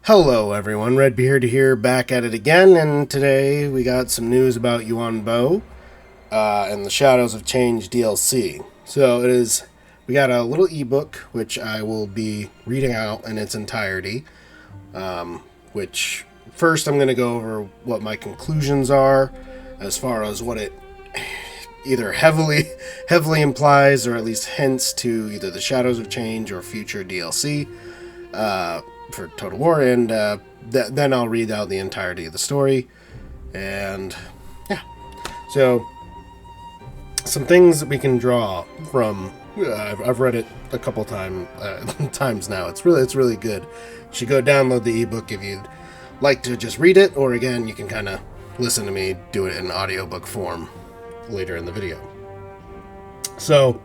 Hello everyone, Redbeard here, back at it again, and today we got some news about Yuan and the Shadows of Change DLC. So we got a little ebook, which I will be reading out in its entirety, which first I'm going to go over what my conclusions are, as far as what it either heavily implies, or at least hints to either the Shadows of Change or future DLC, for Total War, and then I'll read out the entirety of the story. And yeah, so some things that we can draw from. I've read it a couple times now. It's really good. You should go download the ebook if you'd like to just read it, or again, you can kind of listen to me do it in audiobook form later in the video. So,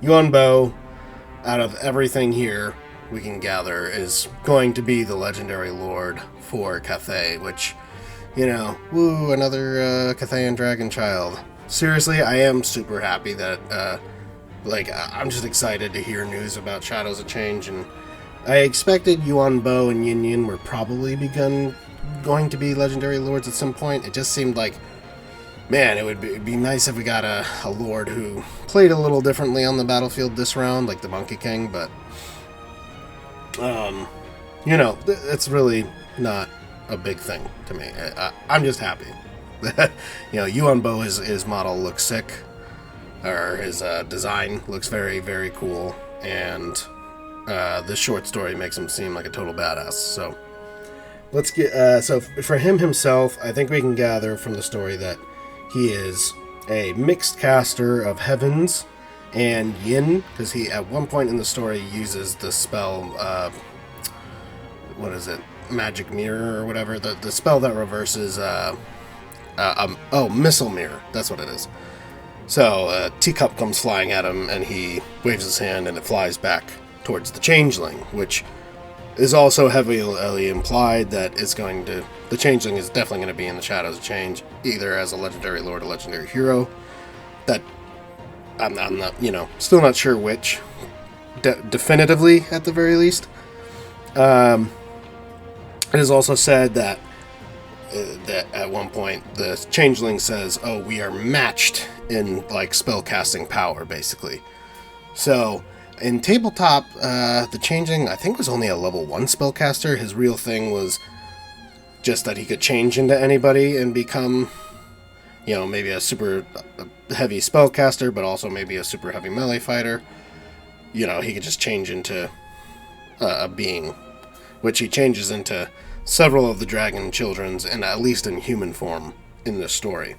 Yuan, out of everything here we can gather, is going to be the legendary lord for Cathay, which, woo, another Cathayan dragon child. Seriously, I am super happy that, I'm just excited to hear news about Shadows of Change, and I expected Yuan and Yin Yin were probably going to be legendary lords at some point. It just seemed like, man, it would be nice if we got a lord who played a little differently on the battlefield this round, like the Monkey King, but it's really not a big thing to me. I'm just happy that, Yuan his model looks sick, or his design looks very, very cool, and this short story makes him seem like a total badass. So let's get, so for him himself, I think we can gather from the story that he is a mixed caster of heavens and yin, because he at one point in the story uses the spell, what is it, magic mirror or whatever, the spell that reverses missile mirror, that's what it is. So a teacup comes flying at him, and he waves his hand and it flies back towards the changeling, which is also heavily implied that the changeling is definitely going to be in the Shadows of Change, either as a legendary lord or legendary hero. That I'm not, still not sure which, definitively at the very least. It is also said that at one point the changeling says, "Oh, we are matched in spellcasting power," basically. So in tabletop, the changeling, I think, was only a level 1 spellcaster. His real thing was just that he could change into anybody and become, maybe a super heavy spellcaster, but also maybe a super heavy melee fighter. He could just change into a being, which he changes into several of the dragon children's, and at least in human form in this story.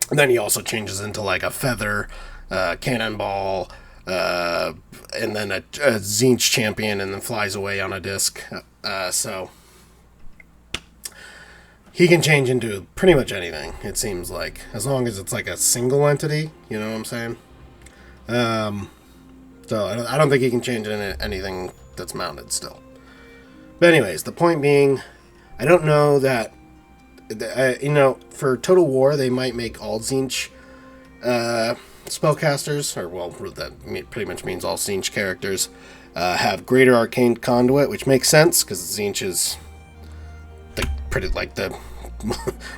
And then he also changes into a feather, cannonball, and then a Tzeentch champion, and then flies away on a disc. So he can change into pretty much anything, it seems like, as long as it's a single entity, you know what I'm saying? So I don't think he can change into anything that's mounted still. But anyways, the point being, I don't know that, for Total War, they might make all Tzeentch spellcasters, or, well, that pretty much means all Tzeentch characters, have Greater Arcane Conduit, which makes sense, because Tzeentch is the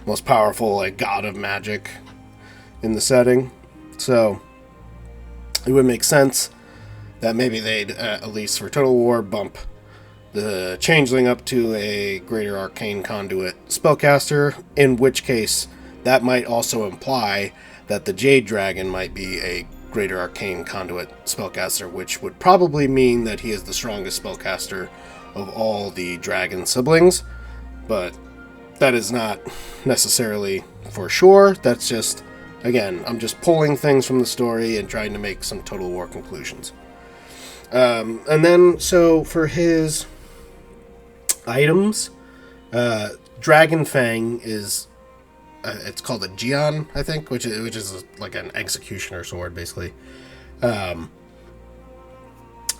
most powerful god of magic in the setting. So it would make sense that maybe they'd, at least for Total War, bump the changeling up to a Greater Arcane Conduit spellcaster, in which case that might also imply that the Jade Dragon might be a Greater Arcane Conduit spellcaster, which would probably mean that he is the strongest spellcaster of all the dragon siblings, but that is not necessarily for sure. That's just, again, I'm just pulling things from the story and trying to make some Total War conclusions. And then, so for his items, Dragon Fang is, it's called a Jian, I think, which is an executioner sword, basically.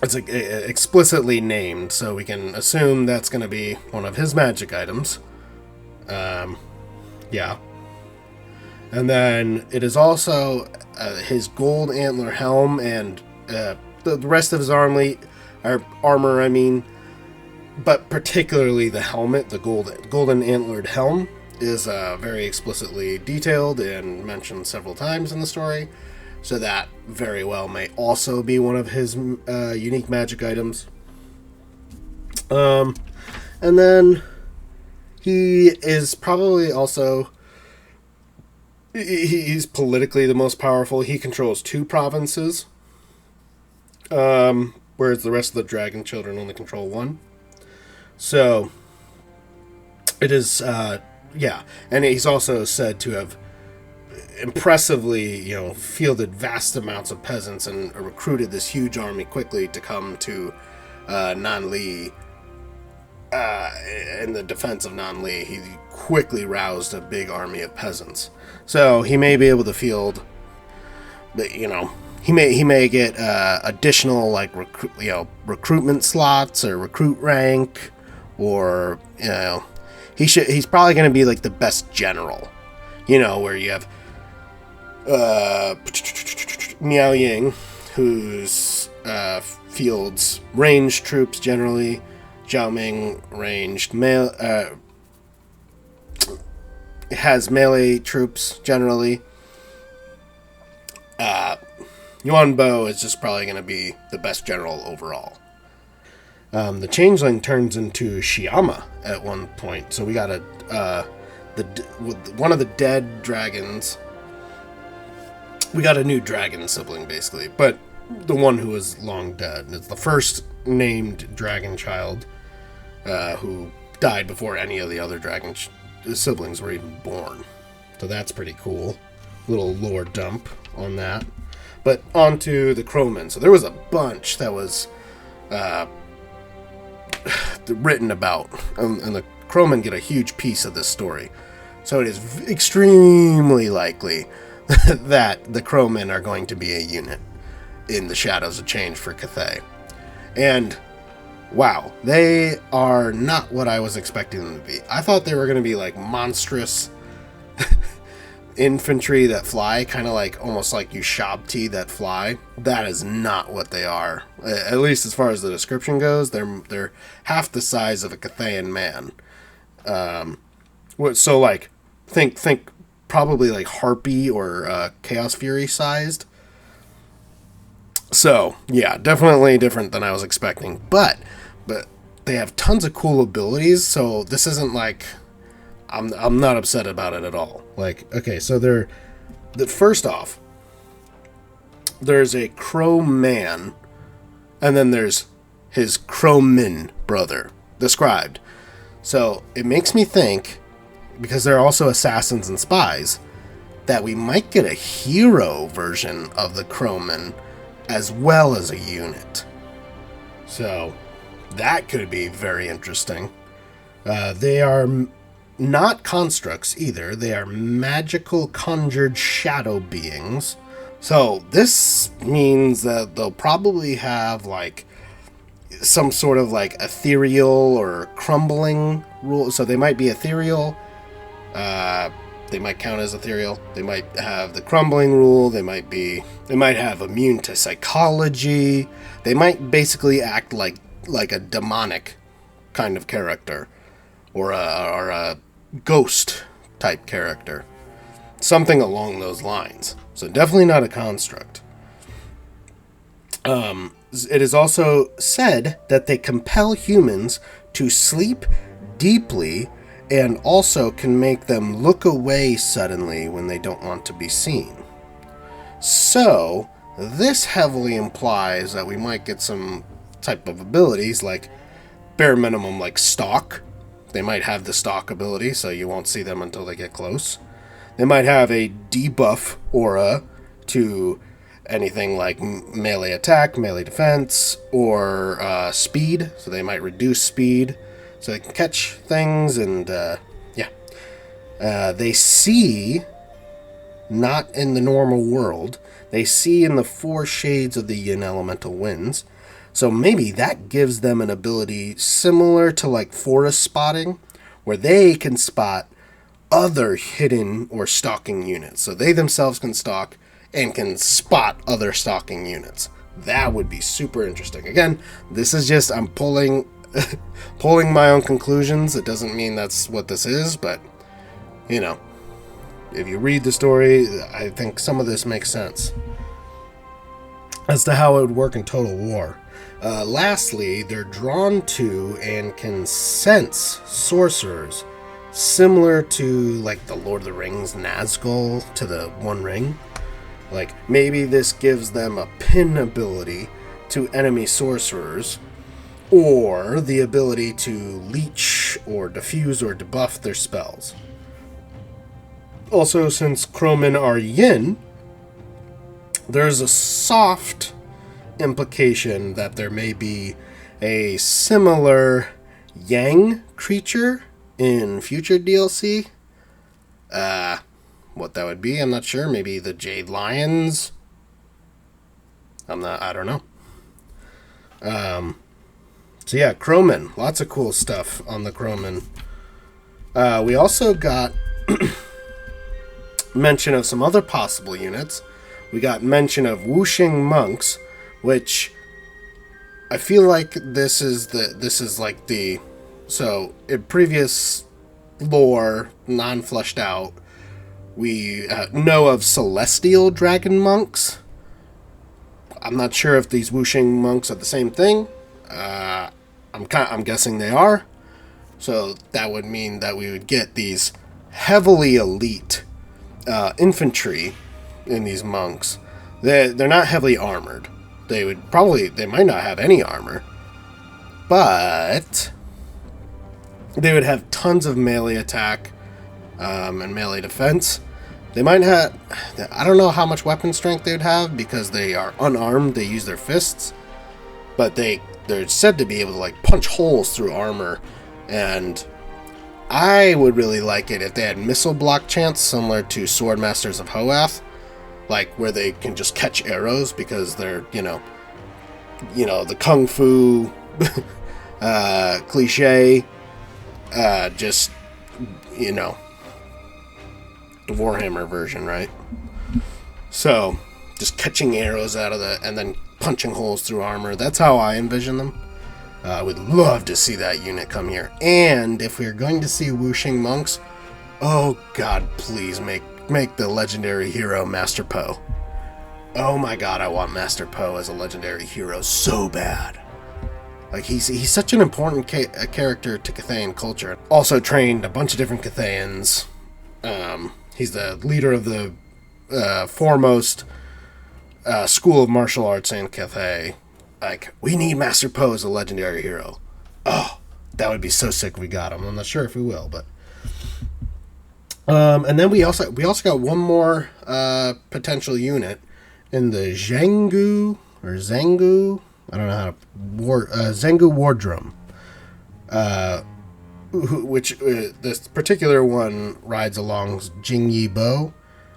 It's explicitly named, so we can assume that's going to be one of his magic items. Yeah. And then it is also his gold antler helm, and the rest of his armor, but particularly the helmet, the golden antlered helm, is very explicitly detailed and mentioned several times in the story. So that very well may also be one of his unique magic items. And then he is probably also... He's politically the most powerful. He controls 2 provinces, whereas the rest of the dragon children only control 1. So, it is, yeah. And he's also said to have impressively, fielded vast amounts of peasants and recruited this huge army quickly to come to Nanli. In the defense of Nanli, he quickly roused a big army of peasants. So he may be able to field, but he may get additional like recruitment slots or recruit rank, or he's probably going to be like the best general, where you have Miao Ying, who's fields ranged troops generally. Zhao Ming ranged has melee troops generally. Yuan Bo is just probably going to be the best general overall. The changeling turns into Shiama at one point, so we got one of the dead dragons. We got a new dragon sibling basically, but the one who is long dead. It's the first named dragon child who died before any of the other dragon siblings were even born. So that's pretty cool. Little lore dump on that. But on to the Crowmen. So there was a bunch that was written about, and the Crowmen get a huge piece of this story. So it is extremely likely that the Crowmen are going to be a unit in the Shadows of Change for Cathay. And wow, they are not what I was expecting them to be. I thought they were going to be like monstrous infantry that fly, kind of like almost like Ushabti that fly. That is not what they are. At least as far as the description goes, they're half the size of a Cathayan man. So like think probably like Harpy or Chaos Fury sized. So yeah, definitely different than I was expecting. But they have tons of cool abilities. So this isn't like I'm not upset about it at all. Like, okay, so first off, there's a Crow man, and then there's his Crowman brother described. So it makes me think, because they're also assassins and spies, that we might get a hero version of the Crowman as well as a unit. So that could be very interesting. They are not constructs either. They are magical conjured shadow beings. So this means that they'll probably have like some sort of like ethereal or crumbling rule. So they might be ethereal. They might count as ethereal. They might have the crumbling rule. They might have immune to psychology. They might basically act like a demonic kind of character, or a ghost type character, something along those lines. So definitely not a construct. It is also said that they compel humans to sleep deeply, and also can make them look away suddenly when they don't want to be seen. So this heavily implies that we might get some type of abilities, like bare minimum like stalk. They might have the stalk ability, so you won't see them until they get close. They might have a debuff aura to anything like melee attack, melee defense, or speed. So they might reduce speed, so they can catch things, and they see not in the normal world. They see in the 4 shades of the yin elemental winds. So maybe that gives them an ability similar to like forest spotting, where they can spot other hidden or stalking units. So they themselves can stalk and can spot other stalking units. That would be super interesting. Again, this is just, I'm pulling pulling my own conclusions. It doesn't mean that's what this is, but, you know, if you read the story, I think some of this makes sense as to how it would work in Total War. Lastly, they're drawn to and can sense sorcerers, similar to, like, the Lord of the Rings Nazgul to the One Ring. Like, maybe this gives them a pin ability to enemy sorcerers, or the ability to leech or diffuse or debuff their spells. Also, since Crowmen are yin, there's a soft implication that there may be a similar yang creature in future DLC. What that would be, I'm not sure. Maybe the Jade Lions. I don't know. So yeah, Crowmen. Lots of cool stuff on the Crowmen. We also got mention of some other possible units. We got mention of Wuxing monks, which I feel like this is like the, so in previous lore, non-fleshed out, we know of celestial dragon monks. I'm not sure if these Wuxing monks are the same thing. I'm guessing they are. So that would mean that we would get these heavily elite infantry in these monks. They're not heavily armored. They might not have any armor, but they would have tons of melee attack and melee defense. They might have, I don't know how much weapon strength they would have because they are unarmed. They use their fists, but they're said to be able to like punch holes through armor. And I would really like it if they had missile block chance similar to Swordmasters of Hoath, like where they can just catch arrows because they're, you know, the kung fu cliche, just, you know, the Warhammer version, right? So just catching arrows out of and then punching holes through armor. That's how I envision them. I would love to see that unit come here. And if we're going to see Wuxing monks, oh god, please make the legendary hero Master Po. Oh my god, I want Master Po as a legendary hero so bad. Like, he's such an important character to Cathayan culture. Also trained a bunch of different Cathayans. He's the leader of the foremost school of martial arts in Cathay. Like, we need Master Po as a legendary hero. Oh, that would be so sick if we got him. I'm not sure if we will, but... and then we also got one more potential unit in the Zhengu, or Zangu, I don't know how to... Zengu Wardrum. Which, this particular one rides along Jingyi Bo,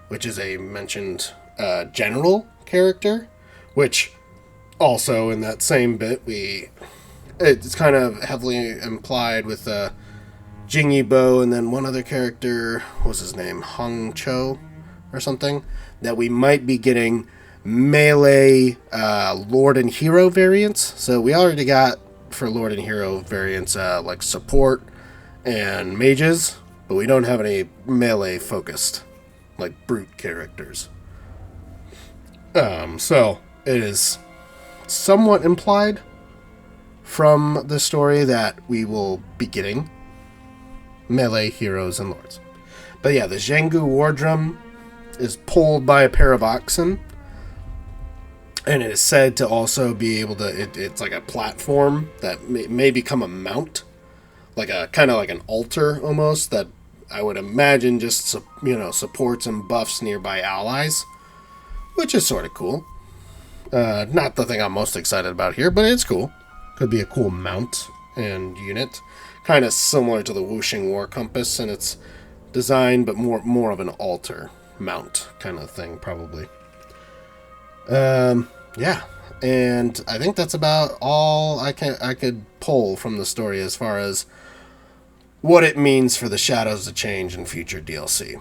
which is a mentioned general character, which... Also, in that same bit, it's kind of heavily implied with Jingyi Bo and then one other character, what was his name, Hong Cho or something, that we might be getting melee Lord and Hero variants. So we already got, for Lord and Hero variants, like support and mages, but we don't have any melee focused, like brute characters. So it is somewhat implied from the story that we will be getting melee heroes and lords. But yeah, the Zhengu Wardrum is pulled by a pair of oxen, and it is said to also be able to, it's like a platform that may become a mount, like a kind of like an altar almost, that I would imagine just, supports and buffs nearby allies, which is sort of cool. Not the thing I'm most excited about here, but it's cool. Could be a cool mount and unit. Kind of similar to the Wuxing War Compass in its design, but more of an altar mount kind of thing, probably. Yeah. And I think that's about all I could pull from the story as far as what it means for the Shadows to change in future DLC.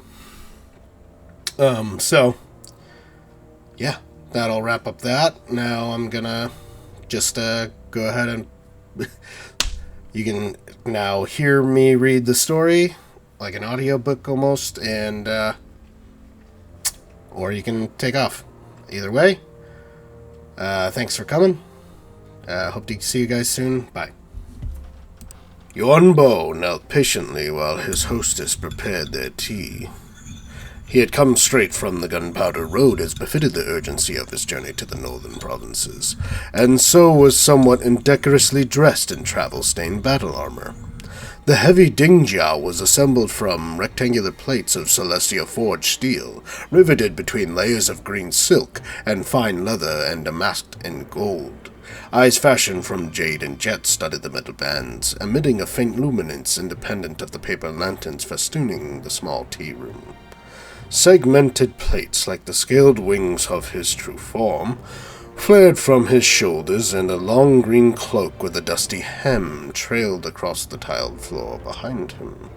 So, yeah. That'll wrap up that. Now I'm gonna just go ahead and You can now hear me read the story, like an audiobook almost, and, or you can take off. Either way, thanks for coming. Hope to see you guys soon. Bye. Yuan knelt patiently while his hostess prepared their tea. He had come straight from the Gunpowder Road as befitted the urgency of his journey to the northern provinces, and so was somewhat indecorously dressed in travel-stained battle armor. The heavy dingjiao was assembled from rectangular plates of Celestia forged steel, riveted between layers of green silk and fine leather and damasked in gold. Eyes fashioned from jade and jet studded the metal bands, emitting a faint luminance independent of the paper lanterns festooning the small tea room. Segmented plates, like the scaled wings of his true form, flared from his shoulders, and a long green cloak with a dusty hem trailed across the tiled floor behind him.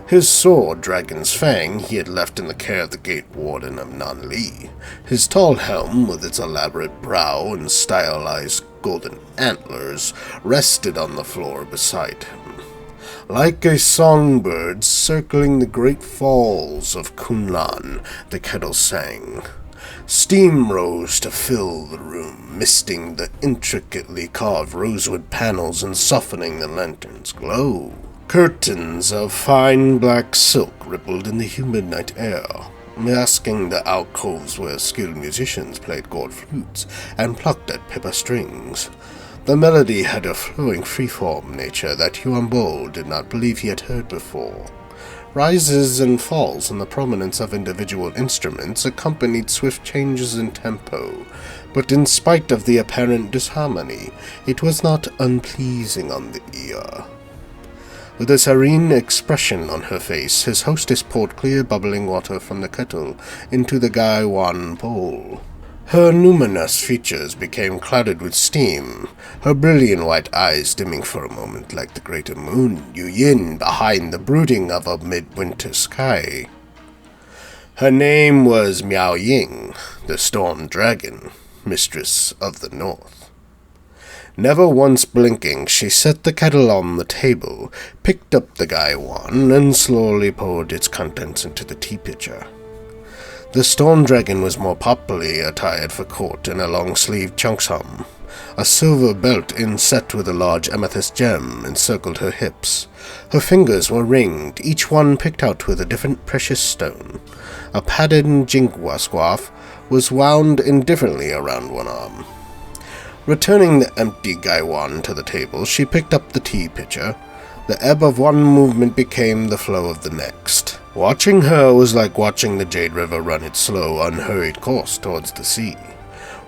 His sword, Dragon's Fang, he had left in the care of the gate warden of Nanli. His tall helm, with its elaborate brow and stylized golden antlers, rested on the floor beside him. Like a songbird circling the great falls of Kunlan, the kettle sang. Steam rose to fill the room, misting the intricately carved rosewood panels and softening the lantern's glow. Curtains of fine black silk rippled in the humid night air, masking the alcoves where skilled musicians played gourd flutes and plucked at paper strings. The melody had a flowing free-form nature that Yuan did not believe he had heard before. Rises and falls in the prominence of individual instruments accompanied swift changes in tempo, but in spite of the apparent disharmony, it was not unpleasing on the ear. With a serene expression on her face, his hostess poured clear bubbling water from the kettle into the Gaiwan bowl. Her numinous features became clouded with steam, her brilliant white eyes dimming for a moment like the greater moon, Yu behind the brooding of a midwinter sky. Her name was Miao Ying, the Storm Dragon, mistress of the North. Never once blinking, she set the kettle on the table, picked up the Gaiwan, and slowly poured its contents into the tea pitcher. The Storm Dragon was more properly attired for court in a long-sleeved cheongsam. A silver belt inset with a large amethyst gem encircled her hips. Her fingers were ringed, each one picked out with a different precious stone. A padded jingwa scarf was wound indifferently around one arm. Returning the empty gaiwan to the table, she picked up the tea pitcher. The ebb of one movement became the flow of the next. Watching her was like watching the Jade River run its slow, unhurried course towards the sea.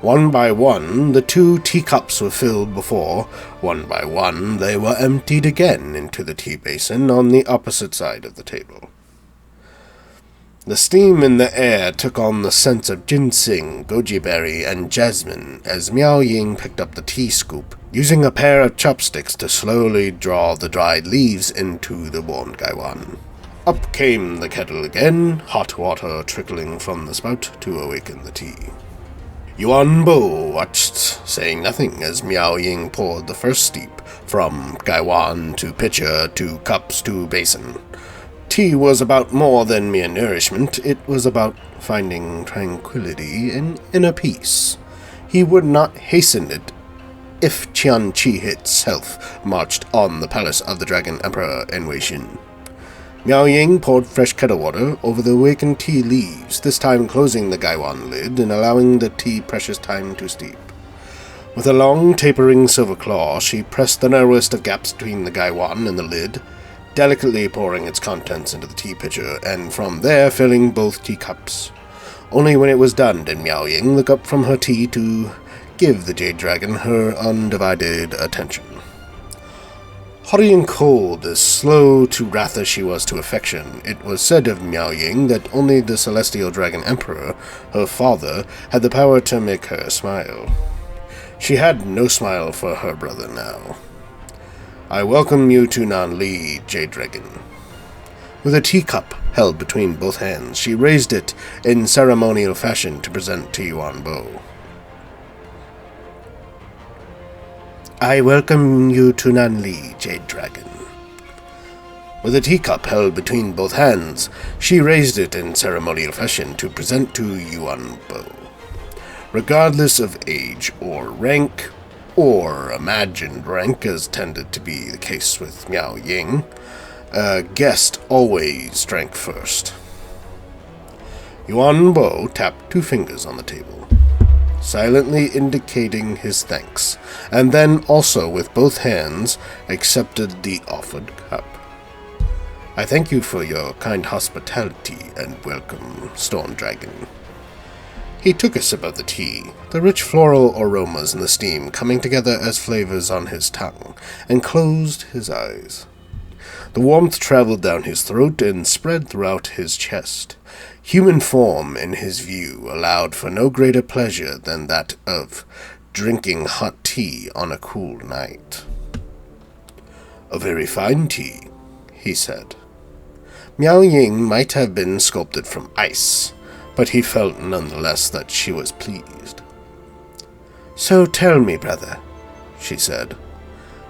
One by one, the 2 teacups were filled before, one by one, they were emptied again into the tea basin on the opposite side of the table. The steam in the air took on the scents of ginseng, goji berry, and jasmine as Miao Ying picked up the tea scoop, using a pair of chopsticks to slowly draw the dried leaves into the warmed gaiwan. Up came the kettle again, hot water trickling from the spout to awaken the tea. Yuan watched, saying nothing, as Miao Ying poured the first steep, from gaiwan to pitcher to cups to basin. Tea was about more than mere nourishment, it was about finding tranquility and inner peace. He would not hasten it if Qianqi itself marched on the palace of the Dragon Emperor in Weixin. Miao Ying poured fresh kettle water over the awakened tea leaves, this time closing the gaiwan lid and allowing the tea precious time to steep. With a long, tapering silver claw, she pressed the narrowest of gaps between the gaiwan and the lid, delicately pouring its contents into the tea pitcher, and from there filling both teacups. Only when it was done did Miao Ying look up from her tea to give the Jade Dragon her undivided attention. Haughty and cold, as slow to wrath as she was to affection, it was said of Miao Ying that only the Celestial Dragon Emperor, her father, had the power to make her smile. She had no smile for her brother now. I welcome you to Nanli, Jade Dragon. With a teacup held between both hands, she raised it in ceremonial fashion to present to Yuan. I welcome you to Nanli, Jade Dragon. With a teacup held between both hands, she raised it in ceremonial fashion to present to Yuan Bo. Regardless of age or rank, or imagined rank as tended to be the case with Miao Ying, a guest always drank first. Yuan Bo tapped 2 fingers on the table, silently indicating his thanks, and then also with both hands accepted the offered cup. I thank you for your kind hospitality and welcome, Storm Dragon. He took a sip of the tea, the rich floral aromas in the steam coming together as flavors on his tongue, and closed his eyes. The warmth traveled down his throat and spread throughout his chest. Human form, in his view, allowed for no greater pleasure than that of drinking hot tea on a cool night. A very fine tea, he said. Miao Ying might have been sculpted from ice, but he felt nonetheless that she was pleased. So tell me, brother, she said,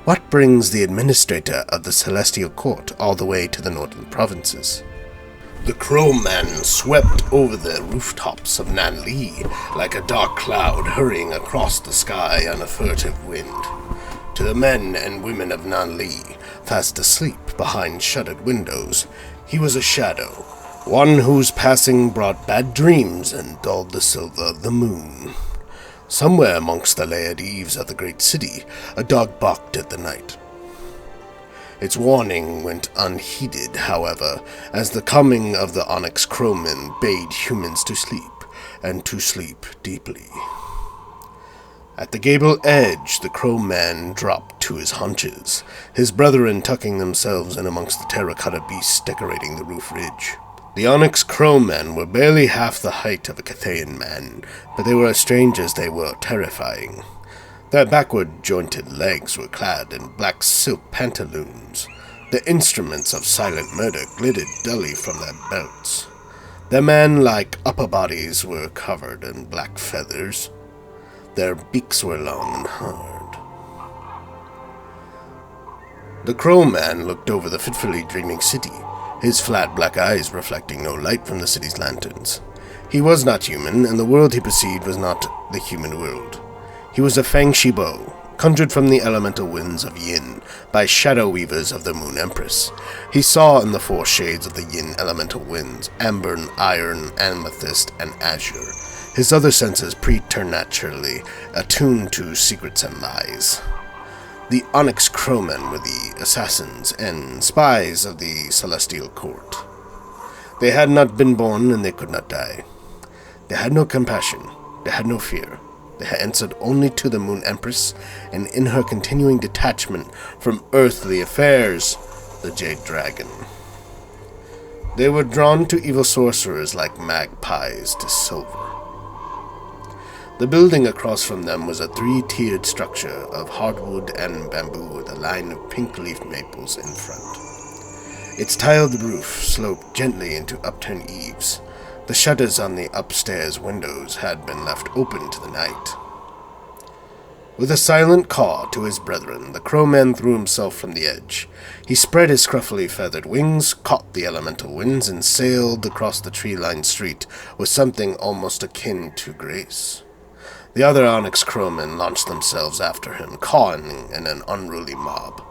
what brings the administrator of the Celestial Court all the way to the northern provinces? The Crow Man swept over the rooftops of Nanli like a dark cloud hurrying across the sky on a furtive wind. To the men and women of Nanli, fast asleep behind shuttered windows, he was a shadow, one whose passing brought bad dreams and dulled the silver of the moon. Somewhere amongst the layered eaves of the great city, a dog barked at the night. Its warning went unheeded, however, as the coming of the Onyx Crowmen bade humans to sleep, and to sleep deeply. At the gable edge, the Crowman dropped to his haunches, his brethren tucking themselves in amongst the terracotta beasts decorating the roof ridge. The Onyx Crowmen were barely half the height of a Cathayan man, but they were as strange as they were terrifying. Their backward-jointed legs were clad in black silk pantaloons. The instruments of silent murder glittered dully from their belts. Their man-like upper bodies were covered in black feathers. Their beaks were long and hard. The Crowman looked over the fitfully dreaming city, his flat black eyes reflecting no light from the city's lanterns. He was not human, and the world he perceived was not the human world. He was a Fang Shibo, conjured from the elemental winds of Yin by shadow weavers of the Moon Empress. He saw in the 4 shades of the Yin elemental winds, amber, iron, amethyst, and azure. His other senses preternaturally attuned to secrets and lies. The Onyx Crowmen were the assassins and spies of the Celestial Court. They had not been born, and they could not die. They had no compassion. They had no fear. They had answered only to the Moon Empress, and in her continuing detachment from earthly affairs, the Jade Dragon. They were drawn to evil sorcerers like magpies to silver. The building across from them was a 3-tiered structure of hardwood and bamboo with a line of pink-leaf maples in front. Its tiled roof sloped gently into upturned eaves. The shutters on the upstairs windows had been left open to the night. With a silent caw to his brethren, the Crowman threw himself from the edge. He spread his scruffily feathered wings, caught the elemental winds, and sailed across the tree-lined street with something almost akin to grace. The other Onyx Crowmen launched themselves after him, cawing in an unruly mob.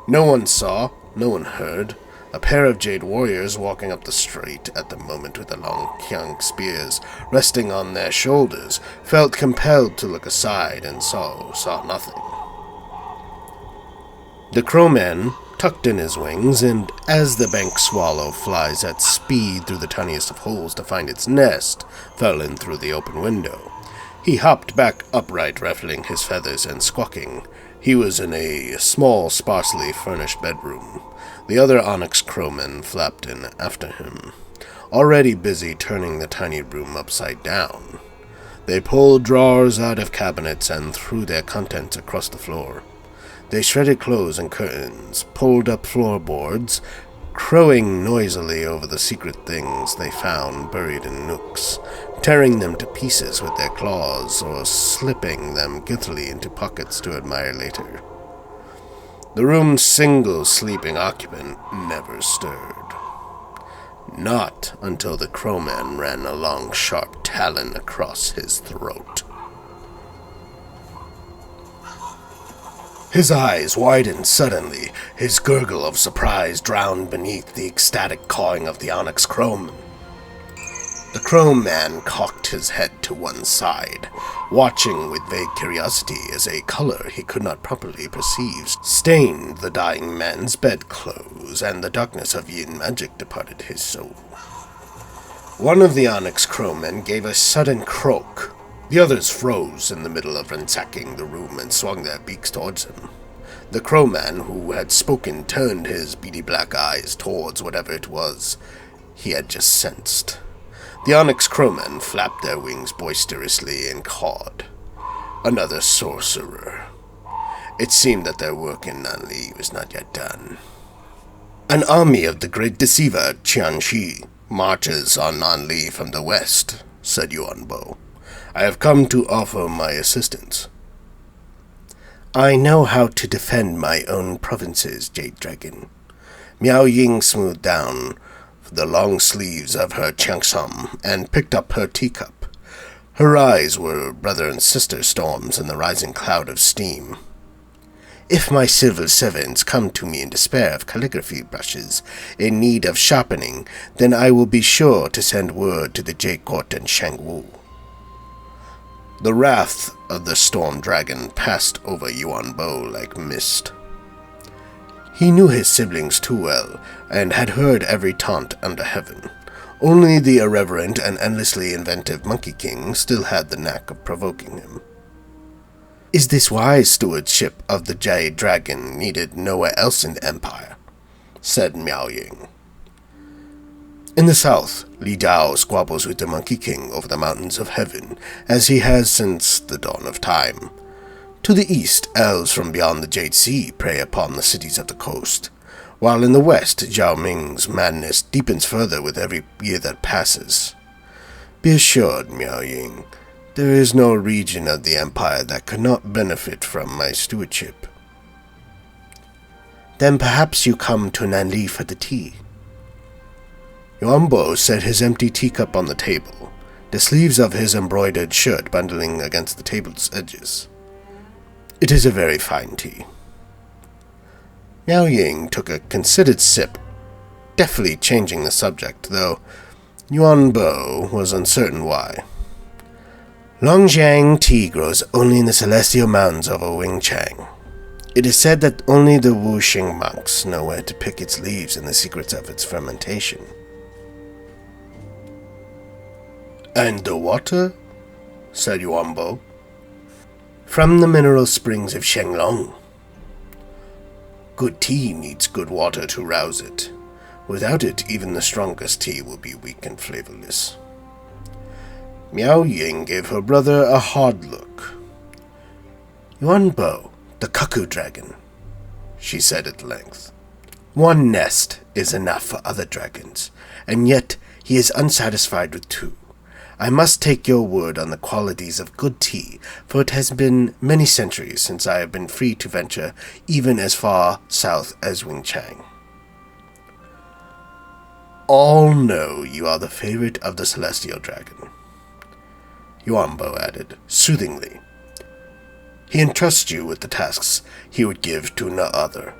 No one saw, no one heard. A pair of jade warriors walking up the street at the moment with the long kyung spears resting on their shoulders felt compelled to look aside and saw nothing. The Crowman tucked in his wings, and as the bank swallow flies at speed through the tiniest of holes to find its nest, fell in through the open window. He hopped back upright, ruffling his feathers and squawking. He was in a small, sparsely furnished bedroom. The other Onyx Crowmen flapped in after him, already busy turning the tiny room upside down. They pulled drawers out of cabinets and threw their contents across the floor. They shredded clothes and curtains, pulled up floorboards, crowing noisily over the secret things they found buried in nooks, tearing them to pieces with their claws or slipping them guiltily into pockets to admire later. The room's single sleeping occupant never stirred. Not until the crowman ran a long, sharp talon across his throat. His eyes widened suddenly, his gurgle of surprise drowned beneath the ecstatic cawing of the onyx crowman. The crowman cocked his head to one side, watching with vague curiosity as a color he could not properly perceive stained the dying man's bedclothes, and the darkness of Yin magic departed his soul. One of the onyx crowmen gave a sudden croak. The others froze in the middle of ransacking the room and swung their beaks towards him. The crowman who had spoken turned his beady black eyes towards whatever it was he had just sensed. The onyx crowmen flapped their wings boisterously and cawed. Another sorcerer. It seemed that their work in Nanli was not yet done. An army of the great deceiver Qianxi marches on Nanli from the west, said Yuan. I have come to offer my assistance. I know how to defend my own provinces, Jade Dragon. Miao Ying smoothed down the long sleeves of her cheongsam and picked up her teacup. Her eyes were brother and sister storms in the rising cloud of steam. If my civil servants come to me in despair of calligraphy brushes in need of sharpening, then I will be sure to send word to the Jade Court and Shangwu. The wrath of the storm dragon passed over Yuan like mist. He knew his siblings too well, and had heard every taunt under heaven. Only the irreverent and endlessly inventive Monkey King still had the knack of provoking him. Is this wise stewardship of the Jade Dragon needed nowhere else in the Empire? Said Miao Ying. In the south, Li Dao squabbles with the Monkey King over the mountains of heaven, as he has since the dawn of time. To the east, elves from beyond the Jade Sea prey upon the cities of the coast, while in the west, Zhao Ming's madness deepens further with every year that passes. Be assured, Miao Ying, there is no region of the Empire that could not benefit from my stewardship. Then perhaps you come to Nanli for the tea. Yuan set his empty teacup on the table, the sleeves of his embroidered shirt bundling against the table's edges. It is a very fine tea. Miao Ying took a considered sip, deftly changing the subject, though Yuan was uncertain why. Longjiang tea grows only in the celestial mountains over Wingchang. It is said that only the Wuxing monks know where to pick its leaves and the secrets of its fermentation. And the water? Said Yuan. From the mineral springs of Shenglong. Good tea needs good water to rouse it. Without it, even the strongest tea will be weak and flavorless. Miao Ying gave her brother a hard look. Yuan, the cuckoo dragon, she said at length. One nest is enough for other dragons, and yet he is unsatisfied with two. I must take your word on the qualities of good tea, for it has been many centuries since I have been free to venture even as far south as Wingchang. All know you are the favorite of the celestial dragon, Yuan added, soothingly. He entrusts you with the tasks he would give to no other.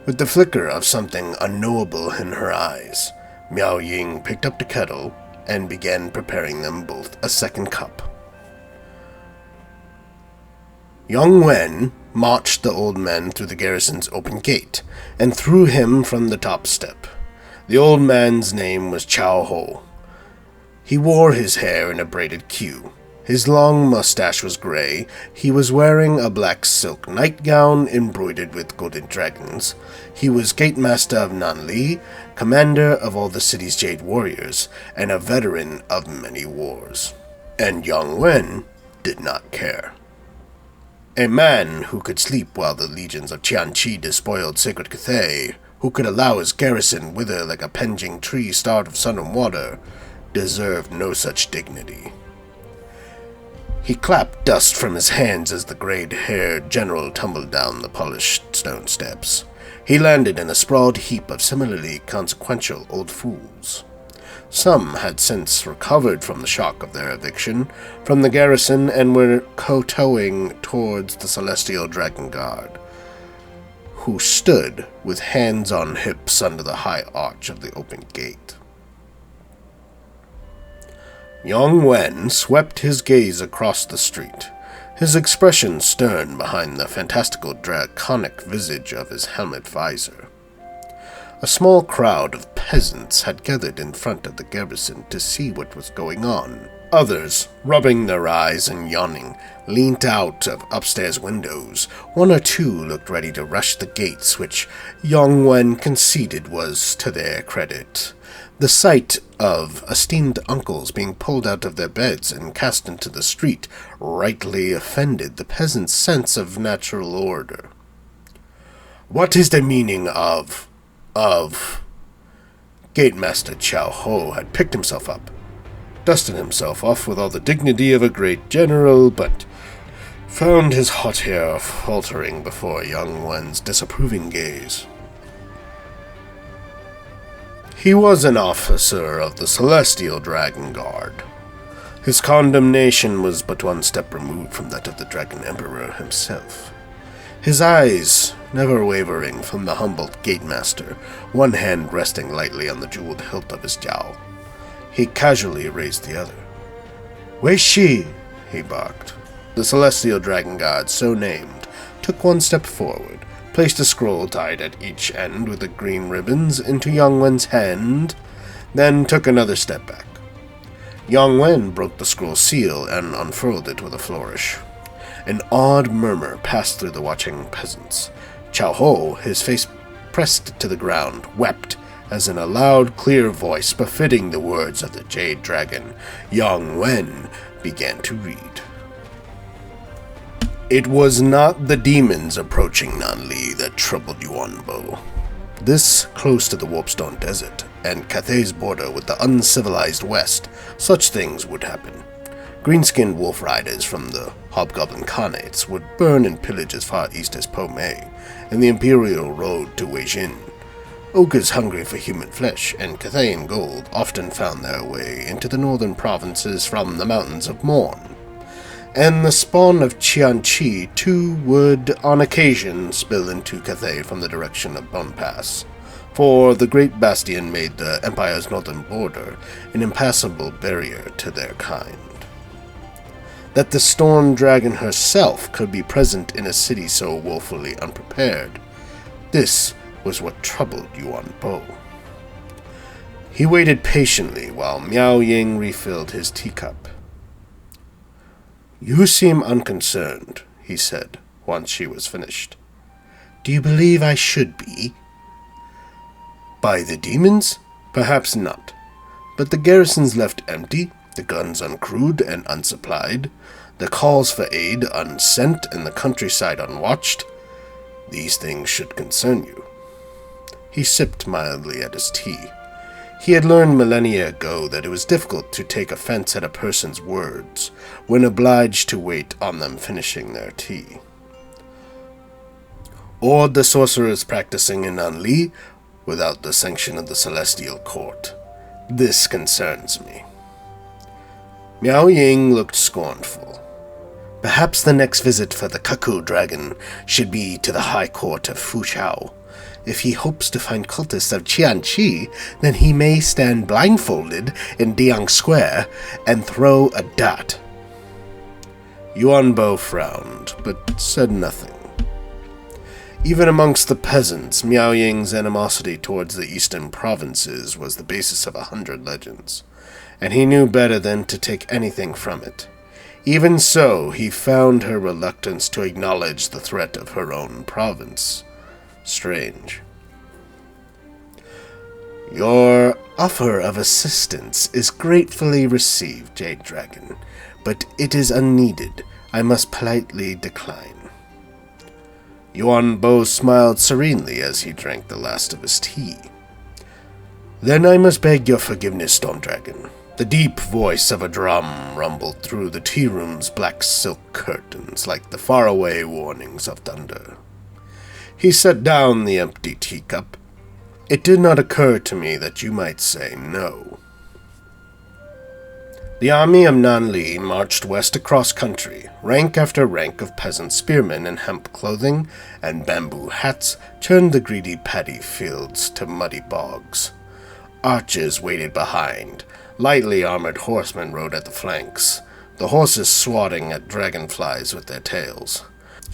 With the flicker of something unknowable in her eyes, Miao Ying picked up the kettle and began preparing them both a second cup. Yuan marched the old man through the garrison's open gate and threw him from the top step. The old man's name was Chao Ho. He wore his hair in a braided queue. His long mustache was gray. He was wearing a black silk nightgown embroidered with golden dragons. He was gatemaster of Nanli, commander of all the city's jade warriors, and a veteran of many wars. And Yuan did not care. A man who could sleep while the legions of Qianqi despoiled sacred Cathay, who could allow his garrison wither like a pending tree starved of sun and water, deserved no such dignity. He clapped dust from his hands as the gray-haired general tumbled down the polished stone steps. He landed in a sprawled heap of similarly consequential old fools. Some had since recovered from the shock of their eviction from the garrison and were kowtowing towards the Celestial Dragon Guard, who stood with hands on hips under the high arch of the open gate. Yuan swept his gaze across the street, his expression stern behind the fantastical draconic visage of his helmet visor. A small crowd of peasants had gathered in front of the garrison to see what was going on. Others, rubbing their eyes and yawning, leaned out of upstairs windows. One or two looked ready to rush the gates, which Yuan conceded was to their credit. The sight of esteemed uncles being pulled out of their beds and cast into the street rightly offended the peasants' sense of natural order. "What is the meaning of... Gatemaster Chao Ho had picked himself up, dusted himself off with all the dignity of a great general, but found his hot hair faltering before young Wen's disapproving gaze. He was an officer of the Celestial Dragon Guard. His condemnation was but one step removed from that of the Dragon Emperor himself. His eyes never wavering from the humbled gatemaster, one hand resting lightly on the jeweled hilt of his jowl. He casually raised the other. "Wei Shi!" he barked. The Celestial Dragon Guard, so named, took one step forward, placed a scroll tied at each end with the green ribbons into Yang Wen's hand, then took another step back. Yang Wen broke the scroll seal and unfurled it with a flourish. An odd murmur passed through the watching peasants. Chao Ho, his face pressed to the ground, wept, as in a loud, clear voice befitting the words of the Jade Dragon, Yang Wen began to read. It was not the demons approaching Nanli that troubled Yuan Bo. This, close to the Warpstone Desert, and Cathay's border with the uncivilized West, such things would happen. Green-skinned wolf riders from the Hobgoblin Khanates would burn and pillage as far east as Po Mei, and the Imperial Road to Weijin. Ogres hungry for human flesh and Cathayan gold often found their way into the northern provinces from the mountains of Morn, and the spawn of Qianqi too would on occasion spill into Cathay from the direction of Bone Pass, for the Great Bastion made the Empire's northern border an impassable barrier to their kind. That the Storm Dragon herself could be present in a city so woefully unprepared, this was what troubled Yuan Bo. He waited patiently while Miao Ying refilled his teacup. "You seem unconcerned," he said, once she was finished. "Do you believe I should be?" "By the demons? Perhaps not. But the garrison's left empty, the guns uncrewed and unsupplied, the calls for aid unsent, and the countryside unwatched. These things should concern you." He sipped mildly at his tea. He had learned millennia ago that it was difficult to take offense at a person's words when obliged to wait on them finishing their tea. "Or the sorcerers practicing in Anli without the sanction of the Celestial Court. This concerns me." Miao Ying looked scornful. "Perhaps the next visit for the Cuckoo Dragon should be to the High Court of Fuchao. If he hopes to find cultists of Qianqi, then he may stand blindfolded in Diang Square and throw a dart." Yuan Bo frowned, but said nothing. Even amongst the peasants, Miao Ying's animosity towards the eastern provinces was the basis of 100 legends, and he knew better than to take anything from it. Even so, he found her reluctance to acknowledge the threat of her own province strange. "Your offer of assistance is gratefully received, Jade Dragon, but it is unneeded. I must politely decline." Yuan Bo smiled serenely as he drank the last of his tea. "Then I must beg your forgiveness, Storm Dragon." The deep voice of a drum rumbled through the tea room's black silk curtains like the faraway warnings of thunder. He set down the empty teacup. "It did not occur to me that you might say no." The army of Nanli marched west across country. Rank after rank of peasant spearmen in hemp clothing and bamboo hats turned the greedy paddy fields to muddy bogs. Archers waited behind. Lightly armored horsemen rode at the flanks, the horses swatting at dragonflies with their tails.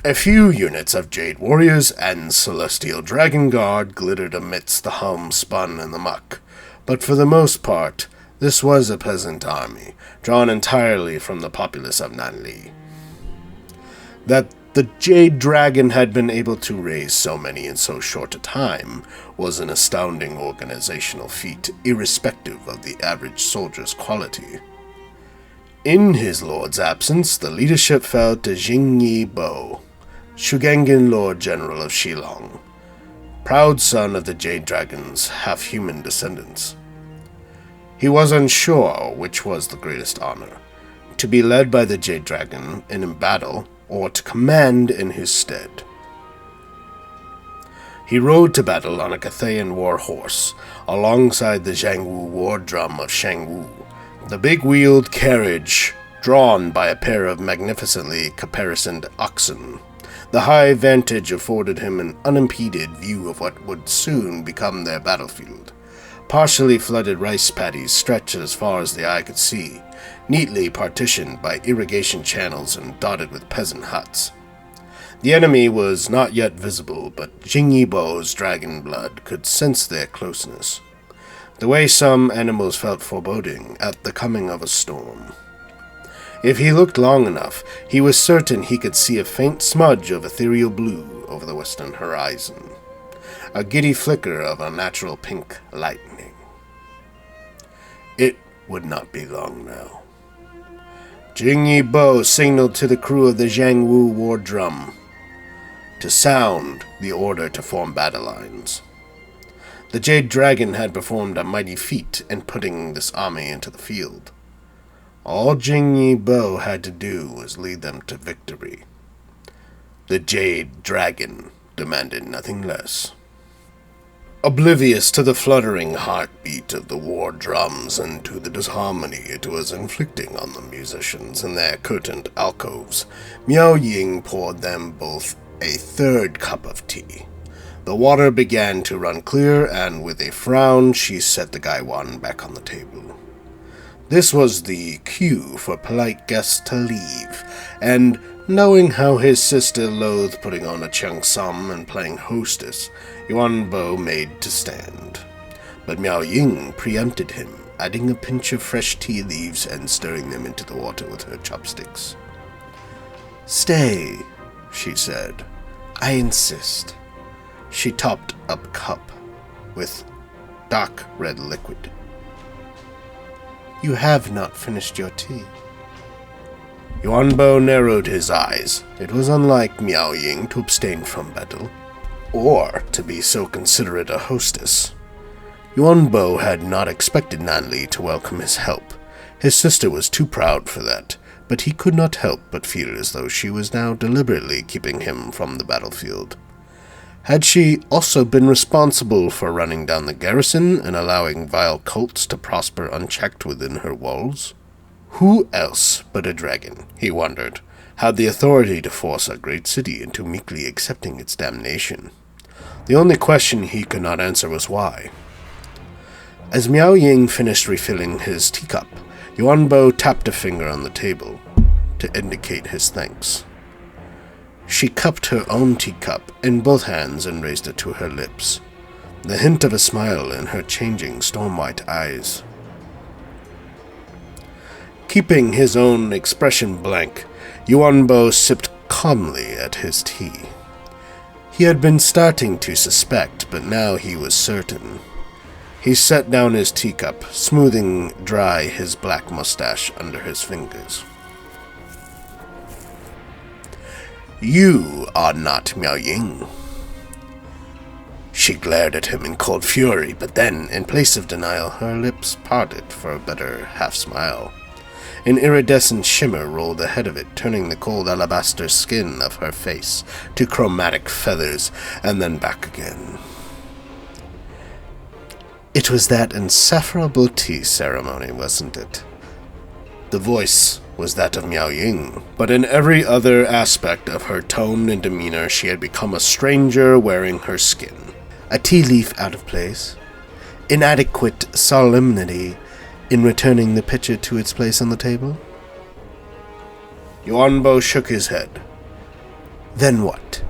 A few units of Jade Warriors and Celestial Dragon Guard glittered amidst the homespun and the muck, but for the most part, this was a peasant army, drawn entirely from the populace of Nanli. That the Jade Dragon had been able to raise so many in so short a time was an astounding organizational feat, irrespective of the average soldier's quality. In his lord's absence, the leadership fell to Jingyi Bo, Shugengan Lord General of Shilong, proud son of the Jade Dragon's half-human descendants. He was unsure which was the greatest honor, to be led by the Jade Dragon in battle, or to command in his stead. He rode to battle on a Cathayan war horse, alongside the Zhangwu war drum of Shangwu, the big-wheeled carriage drawn by a pair of magnificently caparisoned oxen. The high vantage afforded him an unimpeded view of what would soon become their battlefield. Partially flooded rice paddies stretched as far as the eye could see, neatly partitioned by irrigation channels and dotted with peasant huts. The enemy was not yet visible, but Jingyi Bo's dragon blood could sense their closeness, the way some animals felt foreboding at the coming of a storm. If he looked long enough, he was certain he could see a faint smudge of ethereal blue over the western horizon, a giddy flicker of unnatural pink lightning. It would not be long now. Jingyi Bo signaled to the crew of the Zhangwu war drum to sound the order to form battle lines. The Jade Dragon had performed a mighty feat in putting this army into the field. All Jingyi Bo had to do was lead them to victory. The Jade Dragon demanded nothing less. Oblivious to the fluttering heartbeat of the war drums and to the disharmony it was inflicting on the musicians in their curtained alcoves, Miao Ying poured them both a third cup of tea. The water began to run clear, and with a frown she set the gaiwan back on the table. This was the cue for polite guests to leave, and knowing how his sister loathed putting on a cheongsam and playing hostess, Yuan Bo made to stand. But Miao Ying preempted him, adding a pinch of fresh tea leaves and stirring them into the water with her chopsticks. "Stay," she said. "I insist." She topped up a cup with dark red liquid. "You have not finished your tea." Yuan Bo narrowed his eyes. It was unlike Miao Ying to abstain from battle, or to be so considerate a hostess. Yuan Bo had not expected Nanli to welcome his help. His sister was too proud for that, but he could not help but feel as though she was now deliberately keeping him from the battlefield. Had she also been responsible for running down the garrison and allowing vile cults to prosper unchecked within her walls? Who else but a dragon, he wondered, had the authority to force a great city into meekly accepting its damnation? The only question he could not answer was why. As Miao Ying finished refilling his teacup, Yuan Bo tapped a finger on the table to indicate his thanks. She cupped her own teacup in both hands and raised it to her lips, the hint of a smile in her changing storm-white eyes. Keeping his own expression blank, Yuan Bo sipped calmly at his tea. He had been starting to suspect, but now he was certain. He set down his teacup, smoothing dry his black mustache under his fingers. You are not Miao Ying." She glared at him in cold fury, but then, in place of denial, her lips parted for a better half-smile. An iridescent shimmer rolled ahead of it, turning the cold alabaster skin of her face to chromatic feathers, and then back again. "It was that insufferable tea ceremony, wasn't it?" The voice was that of Miao Ying, but in every other aspect of her tone and demeanor she had become a stranger wearing her skin. A tea leaf out of place, inadequate solemnity in returning the pitcher to its place on the table. Yuan Bo shook his head. "Then what?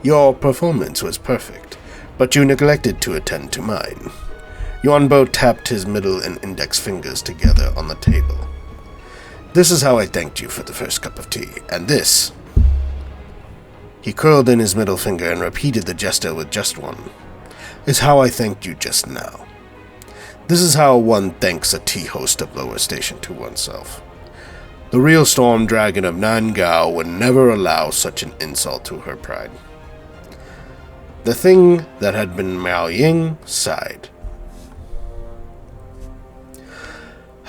Your performance was perfect, but you neglected to attend to mine." Yuan Bo tapped his middle and index fingers together on the table. "This is how I thanked you for the first cup of tea, and this..." He curled in his middle finger and repeated the gesture with just one. "Is how I thanked you just now. This is how one thanks a tea host of lower station to oneself. The real storm dragon of Nangao would never allow such an insult to her pride." The thing that had been Miao Ying sighed.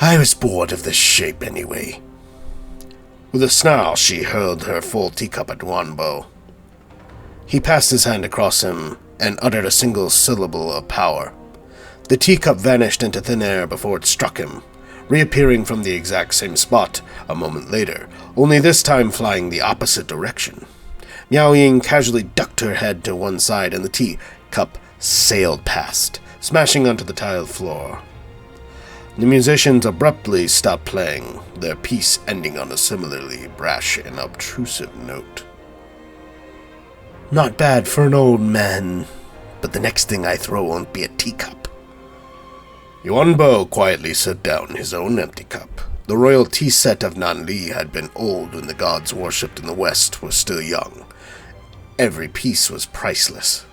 "I was bored of this shape anyway." With a snarl, she hurled her full teacup at Yuan Bo. He passed his hand across him and uttered a single syllable of power. The teacup vanished into thin air before it struck him, reappearing from the exact same spot a moment later, only this time flying the opposite direction. Miao Ying casually ducked her head to one side, and the teacup sailed past, smashing onto the tiled floor. The musicians abruptly stopped playing, their piece ending on a similarly brash and obtrusive note. "Not bad for an old man, but the next thing I throw won't be a teacup." Yuan Bo quietly set down his own empty cup. The royal tea set of Nanli had been old when the gods worshipped in the West were still young. Every piece was priceless.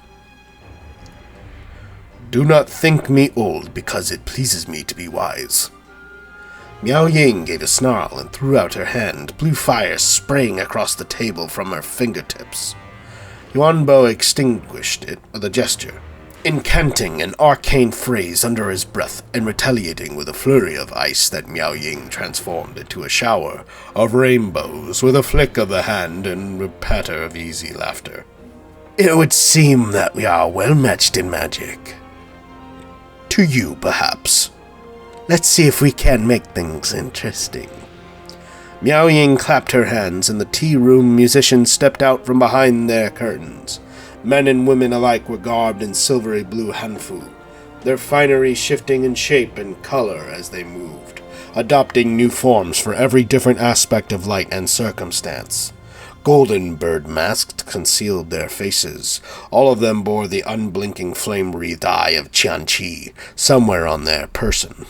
"Do not think me old because it pleases me to be wise." Miao Ying gave a snarl and threw out her hand, blue fire spraying across the table from her fingertips. Yuan Bo extinguished it with a gesture, incanting an arcane phrase under his breath and retaliating with a flurry of ice that Miao Ying transformed into a shower of rainbows with a flick of the hand and a patter of easy laughter. "It would seem that we are well matched in magic. To you, perhaps. Let's see if we can make things interesting." Miao Ying clapped her hands, and the tea-room musicians stepped out from behind their curtains. Men and women alike were garbed in silvery blue hanfu, their finery shifting in shape and color as they moved, adopting new forms for every different aspect of light and circumstance. Golden bird masks concealed their faces. All of them bore the unblinking flame-wreathed eye of Qianqi somewhere on their person,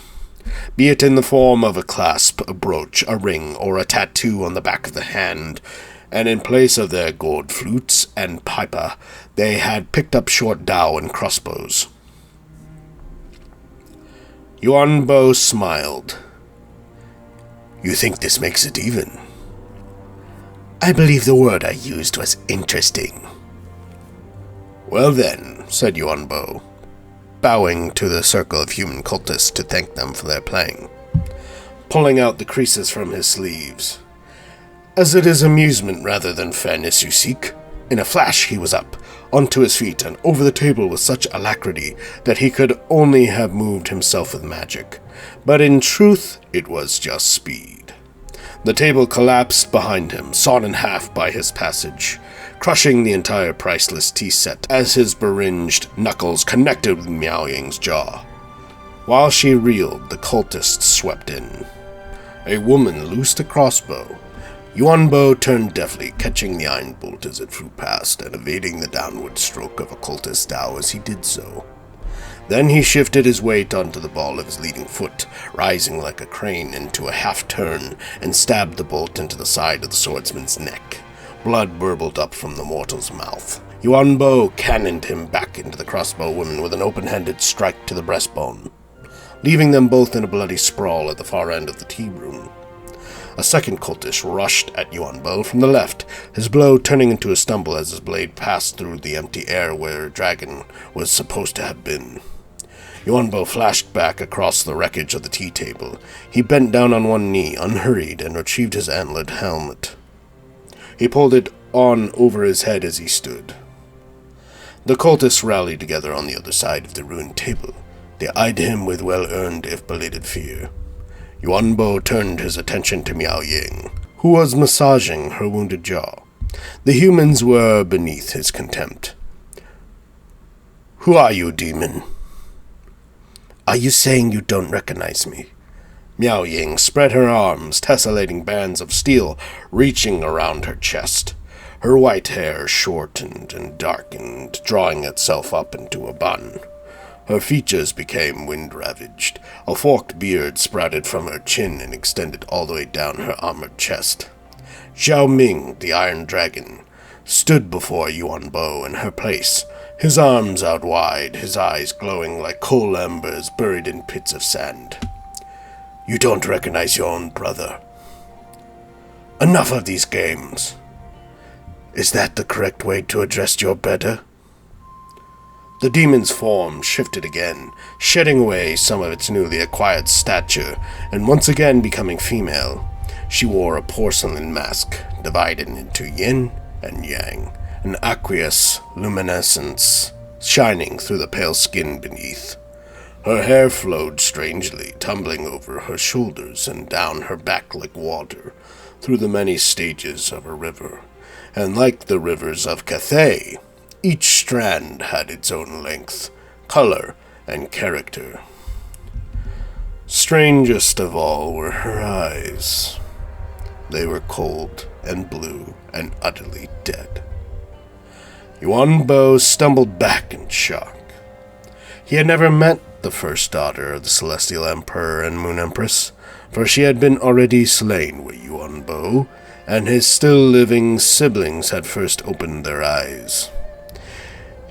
be it in the form of a clasp, a brooch, a ring, or a tattoo on the back of the hand. And in place of their gold flutes and pipa, they had picked up short dao and crossbows. Yuan Bo smiled. "You think this makes it even?" "I believe the word I used was interesting." "Well then," said Yuan Bo, bowing to the circle of human cultists to thank them for their playing, pulling out the creases from his sleeves. "As it is amusement rather than fairness you seek." In a flash he was up, onto his feet, and over the table with such alacrity that he could only have moved himself with magic. But in truth, it was just speed. The table collapsed behind him, sawn in half by his passage, crushing the entire priceless tea set as his beringed knuckles connected with Miao Ying's jaw. While she reeled, the cultists swept in. A woman loosed a crossbow. Yuan Bo turned deftly, catching the iron bolt as it flew past, and evading the downward stroke of a cultist dao as he did so. Then he shifted his weight onto the ball of his leading foot, rising like a crane into a half-turn, and stabbed the bolt into the side of the swordsman's neck. Blood burbled up from the mortal's mouth. Yuan Bo cannoned him back into the crossbow woman with an open-handed strike to the breastbone, leaving them both in a bloody sprawl at the far end of the tea room. A second cultist rushed at Yuan Bo from the left, his blow turning into a stumble as his blade passed through the empty air where a dragon was supposed to have been. Yuan Bo flashed back across the wreckage of the tea table. He bent down on one knee, unhurried, and retrieved his antlered helmet. He pulled it on over his head as he stood. The cultists rallied together on the other side of the ruined table. They eyed him with well-earned, if belated, fear. Yuan Bo turned his attention to Miao Ying, who was massaging her wounded jaw. The humans were beneath his contempt. "Who are you, demon?" "Are you saying you don't recognize me?" Miao Ying spread her arms, tessellating bands of steel reaching around her chest. Her white hair shortened and darkened, drawing itself up into a bun. Her features became wind-ravaged. A forked beard sprouted from her chin and extended all the way down her armored chest. Xiao Ming, the Iron Dragon, stood before Yuan Bo in her place, his arms out wide, his eyes glowing like coal embers buried in pits of sand. "You don't recognize your own brother. Enough of these games. Is that the correct way to address your better?" The demon's form shifted again, shedding away some of its newly acquired stature, and once again becoming female. She wore a porcelain mask, divided into yin and yang, an aqueous luminescence shining through the pale skin beneath. Her hair flowed strangely, tumbling over her shoulders and down her back like water, through the many stages of a river. And like the rivers of Cathay, each strand had its own length, color, and character. Strangest of all were her eyes. They were cold and blue and utterly dead. Yuan Bo stumbled back in shock. He had never met the first daughter of the Celestial Emperor and Moon Empress, for she had been already slain with Yuan Bo, and his still-living siblings had first opened their eyes.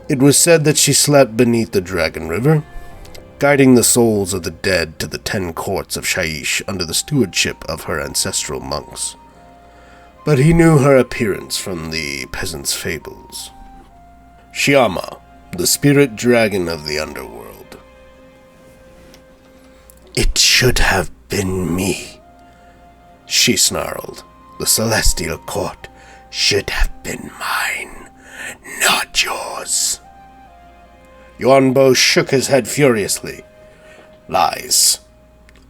It was said that she slept beneath the Dragon River, guiding the souls of the dead to the 10 courts of Shaiish under the stewardship of her ancestral monks. But he knew her appearance from the peasants' fables. Xiama, the spirit dragon of the underworld. "It should have been me," she snarled. "The celestial court should have been mine, not yours." Yuan Bo shook his head furiously. Lies.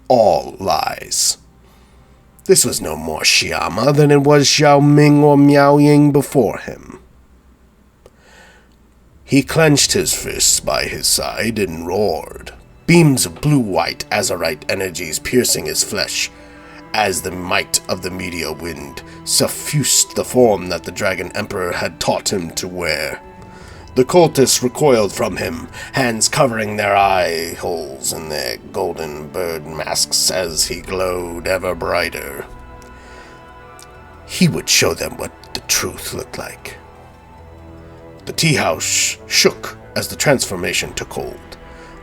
All lies. This was no more Xiama than it was Xiao Ming or Miao Ying before him. He clenched his fists by his side and roared, beams of blue-white azurite energies piercing his flesh, as the might of the meteor wind suffused the form that the Dragon Emperor had taught him to wear. The cultists recoiled from him, hands covering their eye holes in their golden bird masks as he glowed ever brighter. He would show them what the truth looked like. The tea house shook as the transformation took hold.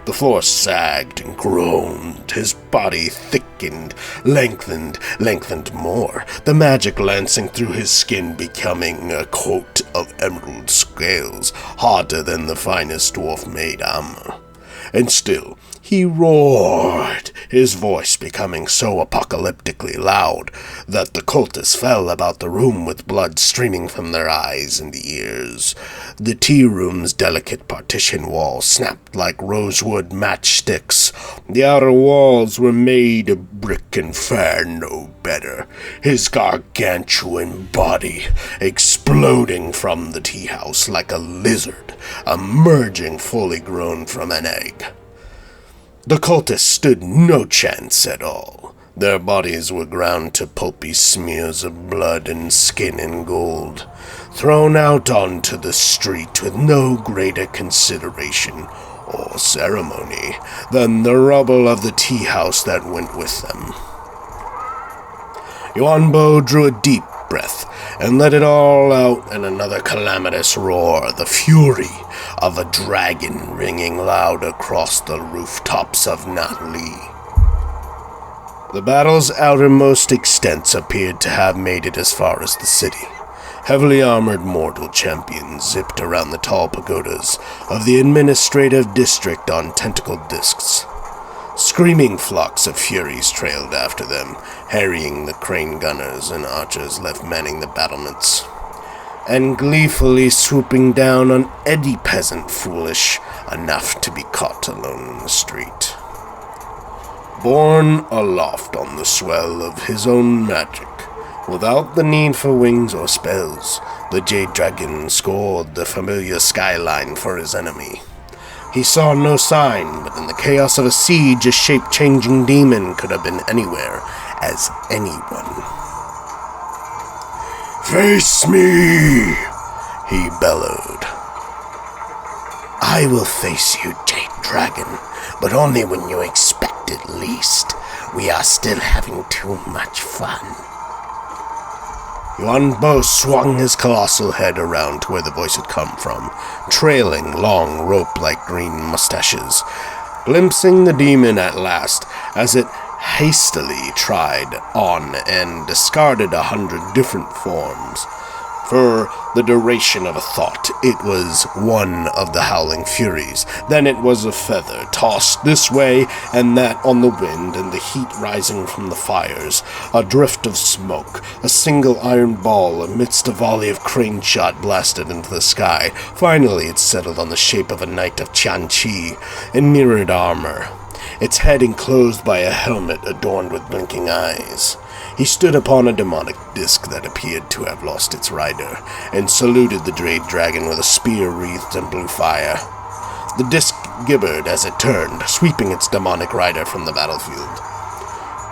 The floor sagged and groaned, his body thickened, lengthened more, the magic lancing through his skin becoming a coat of emerald scales, harder than the finest dwarf-made armor. And still, he roared, his voice becoming so apocalyptically loud that the cultists fell about the room with blood streaming from their eyes and ears. The tea room's delicate partition walls snapped like rosewood matchsticks. The outer walls were made of brick and fared no better, his gargantuan body exploding from the tea house like a lizard emerging fully grown from an egg. The cultists stood no chance at all. Their bodies were ground to pulpy smears of blood and skin and gold, thrown out onto the street with no greater consideration or ceremony than the rubble of the tea house that went with them. Yuan Bo drew a deep breath and let it all out in another calamitous roar, the fury of a dragon ringing loud across the rooftops of Natli. The battle's outermost extents appeared to have made it as far as the city. Heavily armored mortal champions zipped around the tall pagodas of the administrative district on tentacle discs. Screaming flocks of furies trailed after them, harrying the crane gunners and archers left manning the battlements, and gleefully swooping down on any peasant foolish enough to be caught alone in the street. Borne aloft on the swell of his own magic, without the need for wings or spells, the Jade Dragon scored the familiar skyline for his enemy. He saw no sign, but in the chaos of a siege, a shape-changing demon could have been anywhere, as anyone. "Face me!" he bellowed. "I will face you, Jade Dragon, but only when you expect it least. We are still having too much fun." Yuan Bo swung his colossal head around to where the voice had come from, trailing long rope-like green mustaches, glimpsing the demon at last as it hastily tried on and discarded 100 different forms. For the duration of a thought, it was one of the howling furies. Then it was a feather, tossed this way and that on the wind, and the heat rising from the fires, a drift of smoke, a single iron ball amidst a volley of crane shot blasted into the sky. Finally it settled on the shape of a knight of Qianqi in mirrored armor, its head enclosed by a helmet adorned with blinking eyes. He stood upon a demonic disc that appeared to have lost its rider, and saluted the Jade Dragon with a spear wreathed in blue fire. The disc gibbered as it turned, sweeping its demonic rider from the battlefield.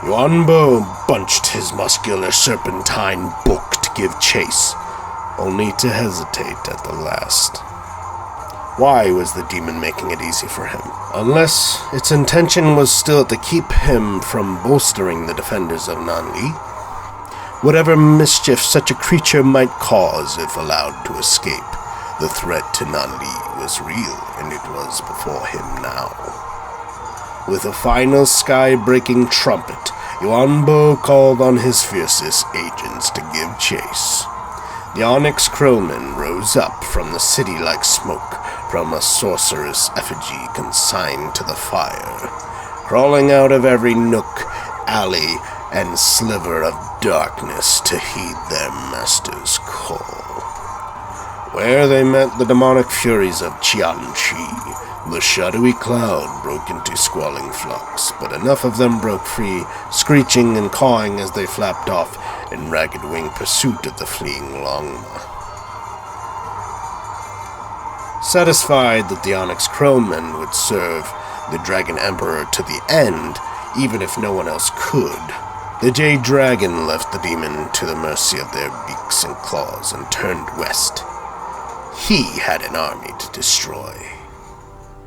Yuan Bo bunched his muscular serpentine book to give chase, only to hesitate at the last. Why was the demon making it easy for him? Unless its intention was still to keep him from bolstering the defenders of Nanli. Whatever mischief such a creature might cause if allowed to escape, the threat to Nanli was real, and it was before him now. With a final sky-breaking trumpet, Yuan Bo called on his fiercest agents to give chase. The Onyx Crowmen rose up from the city like smoke from a sorceress effigy consigned to the fire, crawling out of every nook, alley, and sliver of darkness to heed their master's call. Where they met the demonic furies of Qianqi, the shadowy cloud broke into squalling flocks, but enough of them broke free, screeching and cawing as they flapped off in ragged wing pursuit of the fleeing Longma. Satisfied that the Onyx Crowmen would serve the Dragon Emperor to the end, even if no one else could, the Jade Dragon left the demon to the mercy of their beaks and claws and turned west. He had an army to destroy.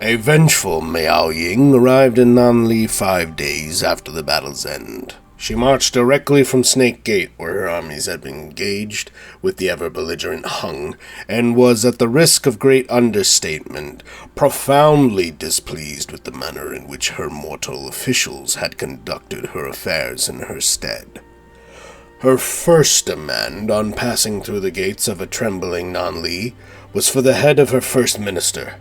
A vengeful Miao Ying arrived in Nanli 5 days after the battle's end. She marched directly from Snake Gate, where her armies had been engaged with the ever-belligerent Hung, and was, at the risk of great understatement, profoundly displeased with the manner in which her mortal officials had conducted her affairs in her stead. Her first demand, on passing through the gates of a trembling Nanli, was for the head of her first minister.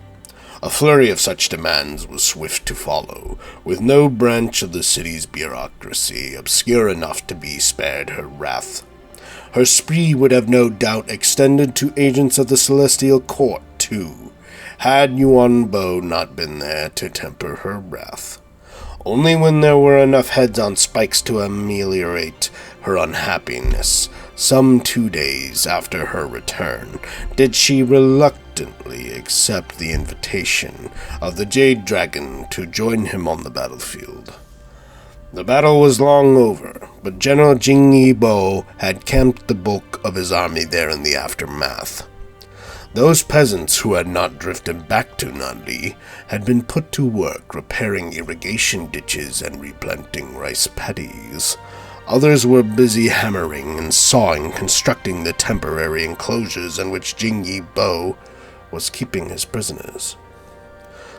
A flurry of such demands was swift to follow, with no branch of the city's bureaucracy obscure enough to be spared her wrath. Her spree would have no doubt extended to agents of the Celestial Court, too, had Yuan Bo not been there to temper her wrath. Only when there were enough heads on spikes to ameliorate her unhappiness, some 2 days after her return, did she reluctantly accept the invitation of the Jade Dragon to join him on the battlefield. The battle was long over, but General Jing Yibo had camped the bulk of his army there in the aftermath. Those peasants who had not drifted back to Nanli had been put to work repairing irrigation ditches and replanting rice paddies. Others were busy hammering and sawing, constructing the temporary enclosures in which Jing Yibo was keeping his prisoners.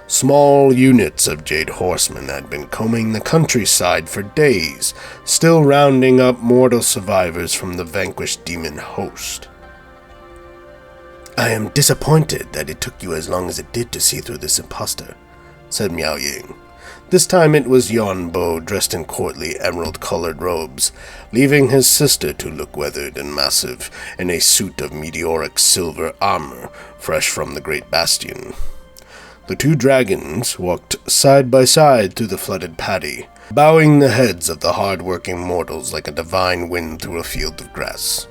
Small units of Jade horsemen had been combing the countryside for days, still rounding up mortal survivors from the vanquished demon host. "I am disappointed that it took you as long as it did to see through this impostor," said Miao Ying. This time it was Yuan Bo, dressed in courtly emerald-colored robes, leaving his sister to look weathered and massive in a suit of meteoric silver armor, fresh from the Great Bastion. The two dragons walked side by side through the flooded paddy, bowing the heads of the hard-working mortals like a divine wind through a field of grass.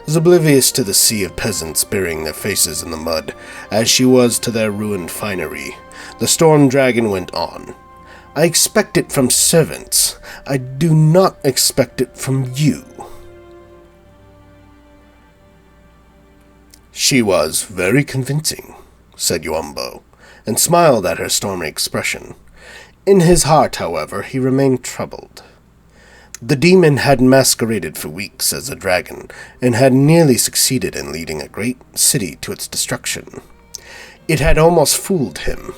As oblivious to the sea of peasants burying their faces in the mud as she was to their ruined finery, the storm dragon went on. "I expect it from servants. I do not expect it from you." "She was very convincing," said Yuan Bo, and smiled at her stormy expression. In his heart, however, he remained troubled. The demon had masqueraded for weeks as a dragon, and had nearly succeeded in leading a great city to its destruction. It had almost fooled him.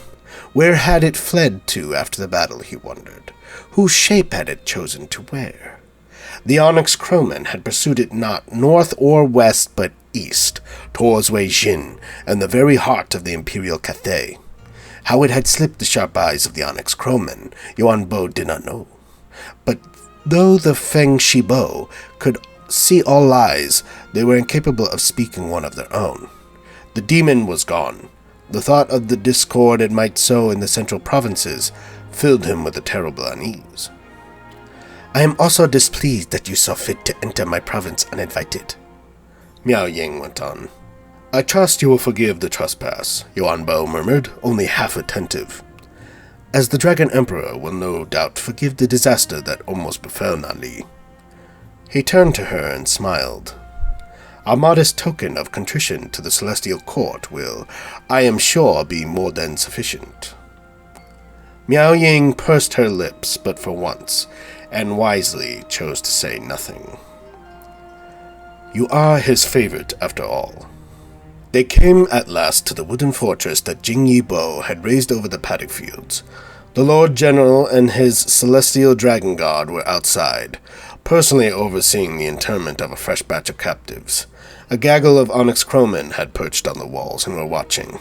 Where had it fled to after the battle, he wondered? Whose shape had it chosen to wear? The Onyx Crowman had pursued it not north or west, but east, towards Wei Jin, and the very heart of the Imperial Cathay. How it had slipped the sharp eyes of the Onyx Crowman, Yuan Bo did not know. But though the Feng Shibo could see all lies, they were incapable of speaking one of their own. The demon was gone. The thought of the discord it might sow in the central provinces filled him with a terrible unease. "I am also displeased that you saw fit to enter my province uninvited," Miao Ying went on. "I trust you will forgive the trespass," Yuan Bo murmured, only half attentive. "As the Dragon Emperor will no doubt forgive the disaster that almost befell Nali." He turned to her and smiled. "A modest token of contrition to the Celestial Court will, I am sure, be more than sufficient." Miao Ying pursed her lips, but for once, and wisely chose to say nothing. "You are his favorite, after all." They came at last to the wooden fortress that Jing Yi Bo had raised over the paddock fields. The Lord General and his celestial dragon guard were outside, personally overseeing the internment of a fresh batch of captives. A gaggle of Onyx Crowmen had perched on the walls and were watching.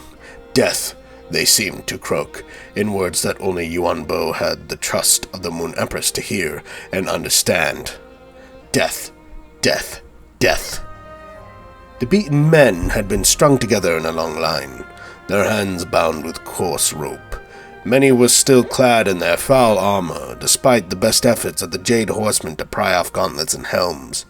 "Death," they seemed to croak, in words that only Yuan Bo had the trust of the Moon Empress to hear and understand. "Death, death, death." The beaten men had been strung together in a long line, their hands bound with coarse rope. Many were still clad in their foul armor, despite the best efforts of the Jade Horsemen to pry off gauntlets and helms.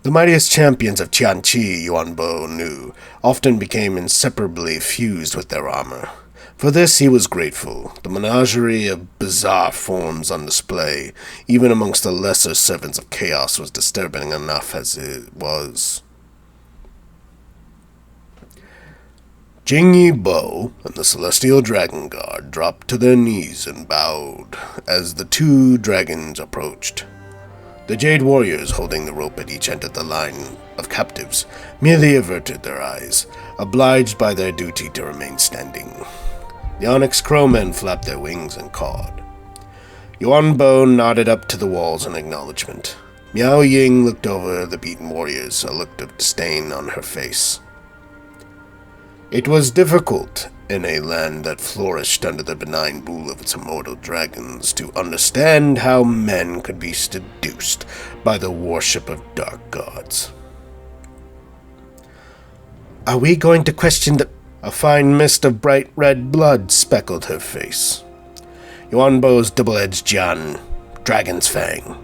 The mightiest champions of Qianqi, Yuan Bo knew, often became inseparably fused with their armor. For this he was grateful. The menagerie of bizarre forms on display, even amongst the lesser servants of chaos, was disturbing enough as it was. Jing Yi Bo and the Celestial Dragon Guard dropped to their knees and bowed as the two dragons approached. The Jade Warriors, holding the rope at each end of the line of captives, merely averted their eyes, obliged by their duty to remain standing. The Onyx Crowmen flapped their wings and cawed. Yuan Bo nodded up to the walls in acknowledgement. Miao Ying looked over the beaten warriors, a look of disdain on her face. It was difficult, in a land that flourished under the benign rule of its immortal dragons, to understand how men could be seduced by the worship of dark gods. "Are we going to question the—" A fine mist of bright red blood speckled her face. Yuan Bo's double-edged Jian, Dragon's Fang,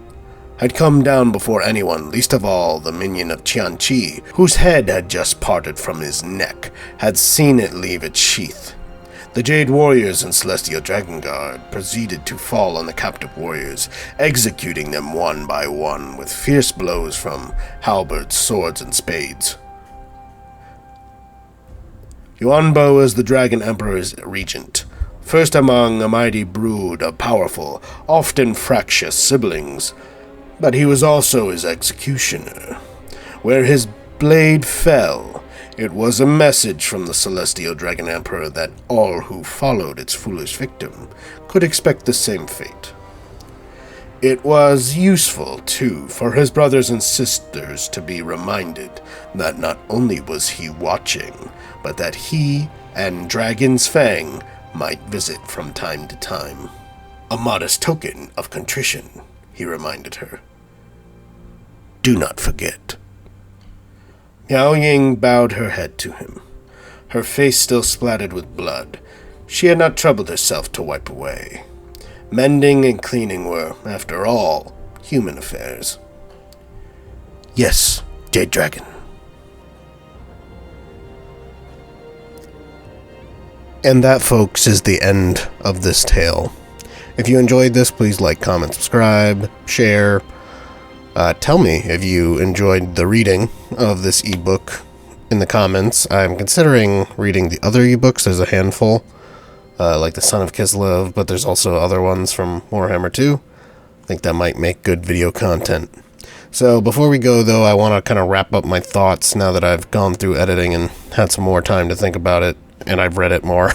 had come down before anyone, least of all the minion of Qianqi, whose head had just parted from his neck, had seen it leave its sheath. The Jade Warriors and Celestial Dragon Guard proceeded to fall on the captive warriors, executing them one by one with fierce blows from halberds, swords, and spades. Yuan Bo was the Dragon Emperor's regent, first among a mighty brood of powerful, often fractious siblings, but he was also his executioner. Where his blade fell, It was a message from the Celestial Dragon Emperor that all who followed its foolish victim could expect the same fate. It was useful, too, for his brothers and sisters to be reminded that not only was he watching, but that he and Dragon's Fang might visit from time to time. A modest token of contrition, he reminded her. Do not forget. Miao Ying bowed her head to him, her face still splattered with blood. She had not troubled herself to wipe away. Mending and cleaning were, after all, human affairs. Yes, Jade Dragon. And that, folks, is the end of this tale. If you enjoyed this, please like, comment, subscribe, share. Tell me if you enjoyed the reading of this ebook in the comments. I'm considering reading the other ebooks. There's a handful, like The Son of Kislev, but there's also other ones from Warhammer 2. I think that might make good video content. So before we go, though, I want to kind of wrap up my thoughts now that I've gone through editing and had some more time to think about it, and I've read it more.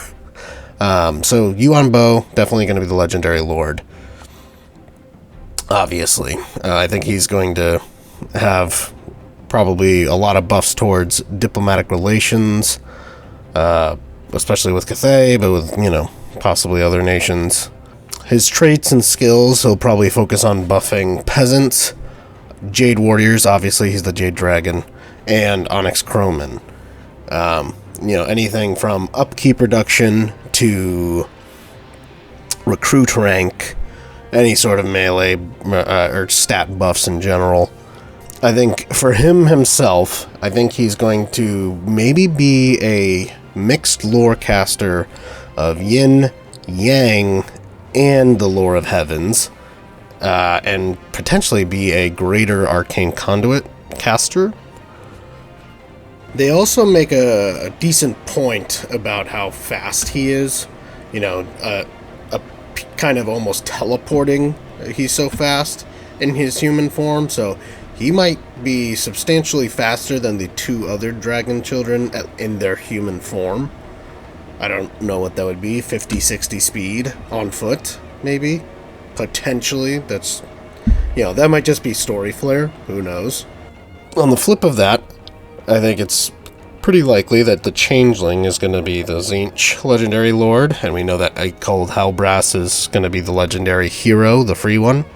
So Yuan Bo, definitely going to be the Legendary Lord. Obviously. I think he's going to have probably a lot of buffs towards diplomatic relations, especially with Cathay, but with, possibly other nations. His traits and skills, he'll probably focus on buffing peasants, Jade Warriors, obviously he's the Jade Dragon, and Onyx Crowmen. Anything from upkeep reduction to recruit rank, any sort of melee or stat buffs in general. I think for himself, I think he's going to maybe be a mixed lore caster of Yin, Yang, and the lore of Heavens, and potentially be a greater arcane conduit caster. They also make a decent point about how fast he is. Kind of almost teleporting. He's so fast in his human form, so he might be substantially faster than the two other dragon children in their human form. I don't know what that would be, 50-60 speed on foot, maybe? Potentially. That's, that might just be story flair. Who knows? On the flip of that, I think it's pretty likely that the Changeling is going to be the Tzeentch Legendary Lord, and we know that Cold Hellbrass is going to be the Legendary Hero, the free one.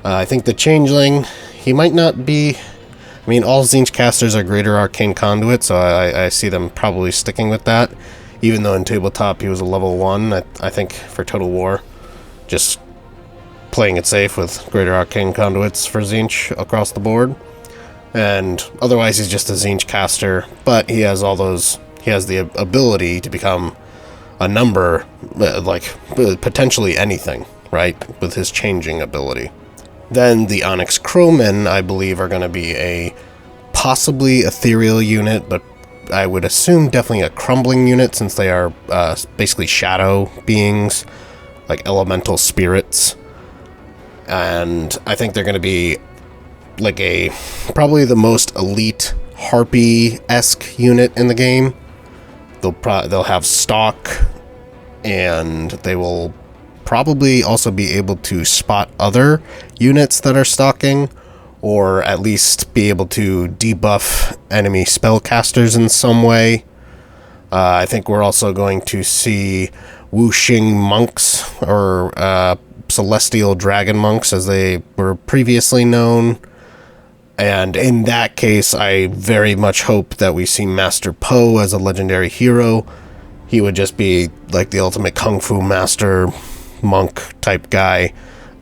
I think the Changeling, he might not be... all Tzeentch casters are greater arcane conduit, so I see them probably sticking with that. Even though in tabletop he was a level 1, I think for Total War, just playing it safe with greater arcane conduits for Tzeentch across the board. And otherwise he's just a Tzeentch caster, but he has he has the ability to become a number, potentially anything, right, with his changing ability. Then the Onyx Crowmen, I believe, are going to be a possibly ethereal unit, but I would assume definitely a crumbling unit, since they are basically shadow beings, like elemental spirits. And I think they're going to be probably the most elite Harpy-esque unit in the game. They'll have stock, and they will probably also be able to spot other units that are stalking, or at least be able to debuff enemy spellcasters in some way. I think we're also going to see Wuxing monks, or celestial dragon monks as they were previously known. And in that case, I very much hope that we see Master Po as a legendary hero. He would just be like the ultimate kung fu master monk type guy.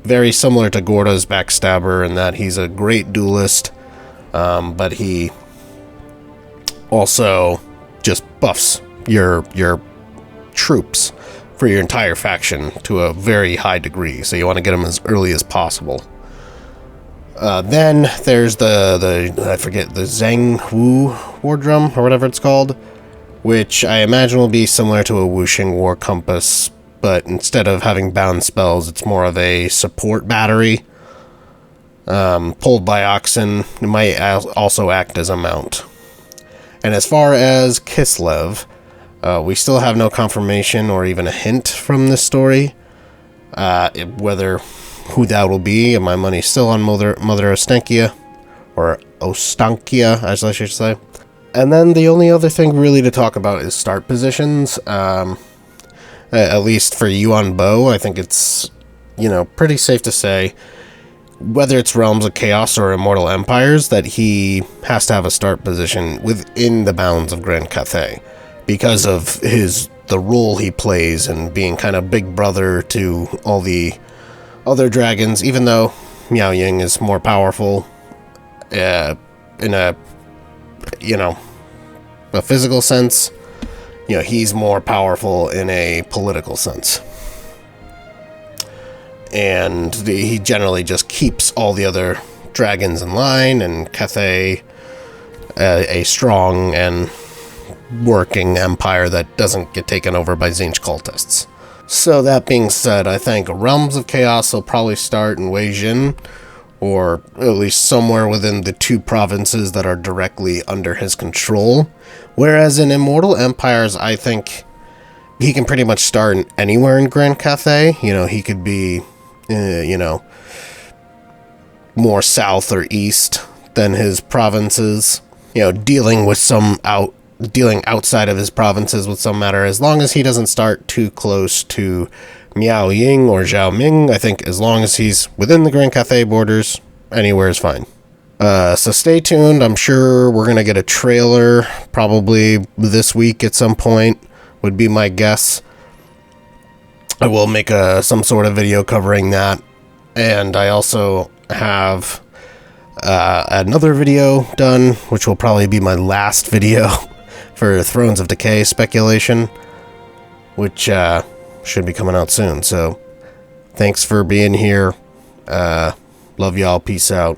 Very similar to Gorda's Backstabber in that he's a great duelist, but he also just buffs your troops for your entire faction to a very high degree, so you want to get him as early as possible. Then there's the Zhang Wu War Drum, or whatever it's called, which I imagine will be similar to a Wuxing War Compass, but instead of having bound spells, it's more of a support battery. Pulled by oxen, it might also act as a mount. And as far as Kislev, we still have no confirmation or even a hint from this story. Whether who that will be, and my money's still on Mother Ostankia, or Ostankia, as I should say. And then the only other thing really to talk about is start positions. At least for Yuan Bo, I think it's, pretty safe to say, whether it's Realms of Chaos or Immortal Empires, that he has to have a start position within the bounds of Grand Cathay, because of the role he plays and being kind of big brother to all the other dragons, even though Miao Ying is more powerful in a physical sense. He's more powerful in a political sense. And he generally just keeps all the other dragons in line, and Cathay a strong and working empire that doesn't get taken over by Tzeentch cultists. So that being said, I think Realms of Chaos will probably start in Weijin, or at least somewhere within the 2 provinces that are directly under his control. Whereas in Immortal Empires, I think he can pretty much start anywhere in Grand Cathay. He could be, more south or east than his provinces. Dealing outside of his provinces with some matter, as long as he doesn't start too close to Miao Ying or Zhao Ming. I think as long as he's within the Grand Cathay borders, anywhere is fine. So stay tuned. I'm sure we're going to get a trailer probably this week at some point, would be my guess. I will make some sort of video covering that. And I also have another video done, which will probably be my last video for Thrones of Decay speculation, which should be coming out soon. So thanks for being here. Love y'all. Peace out.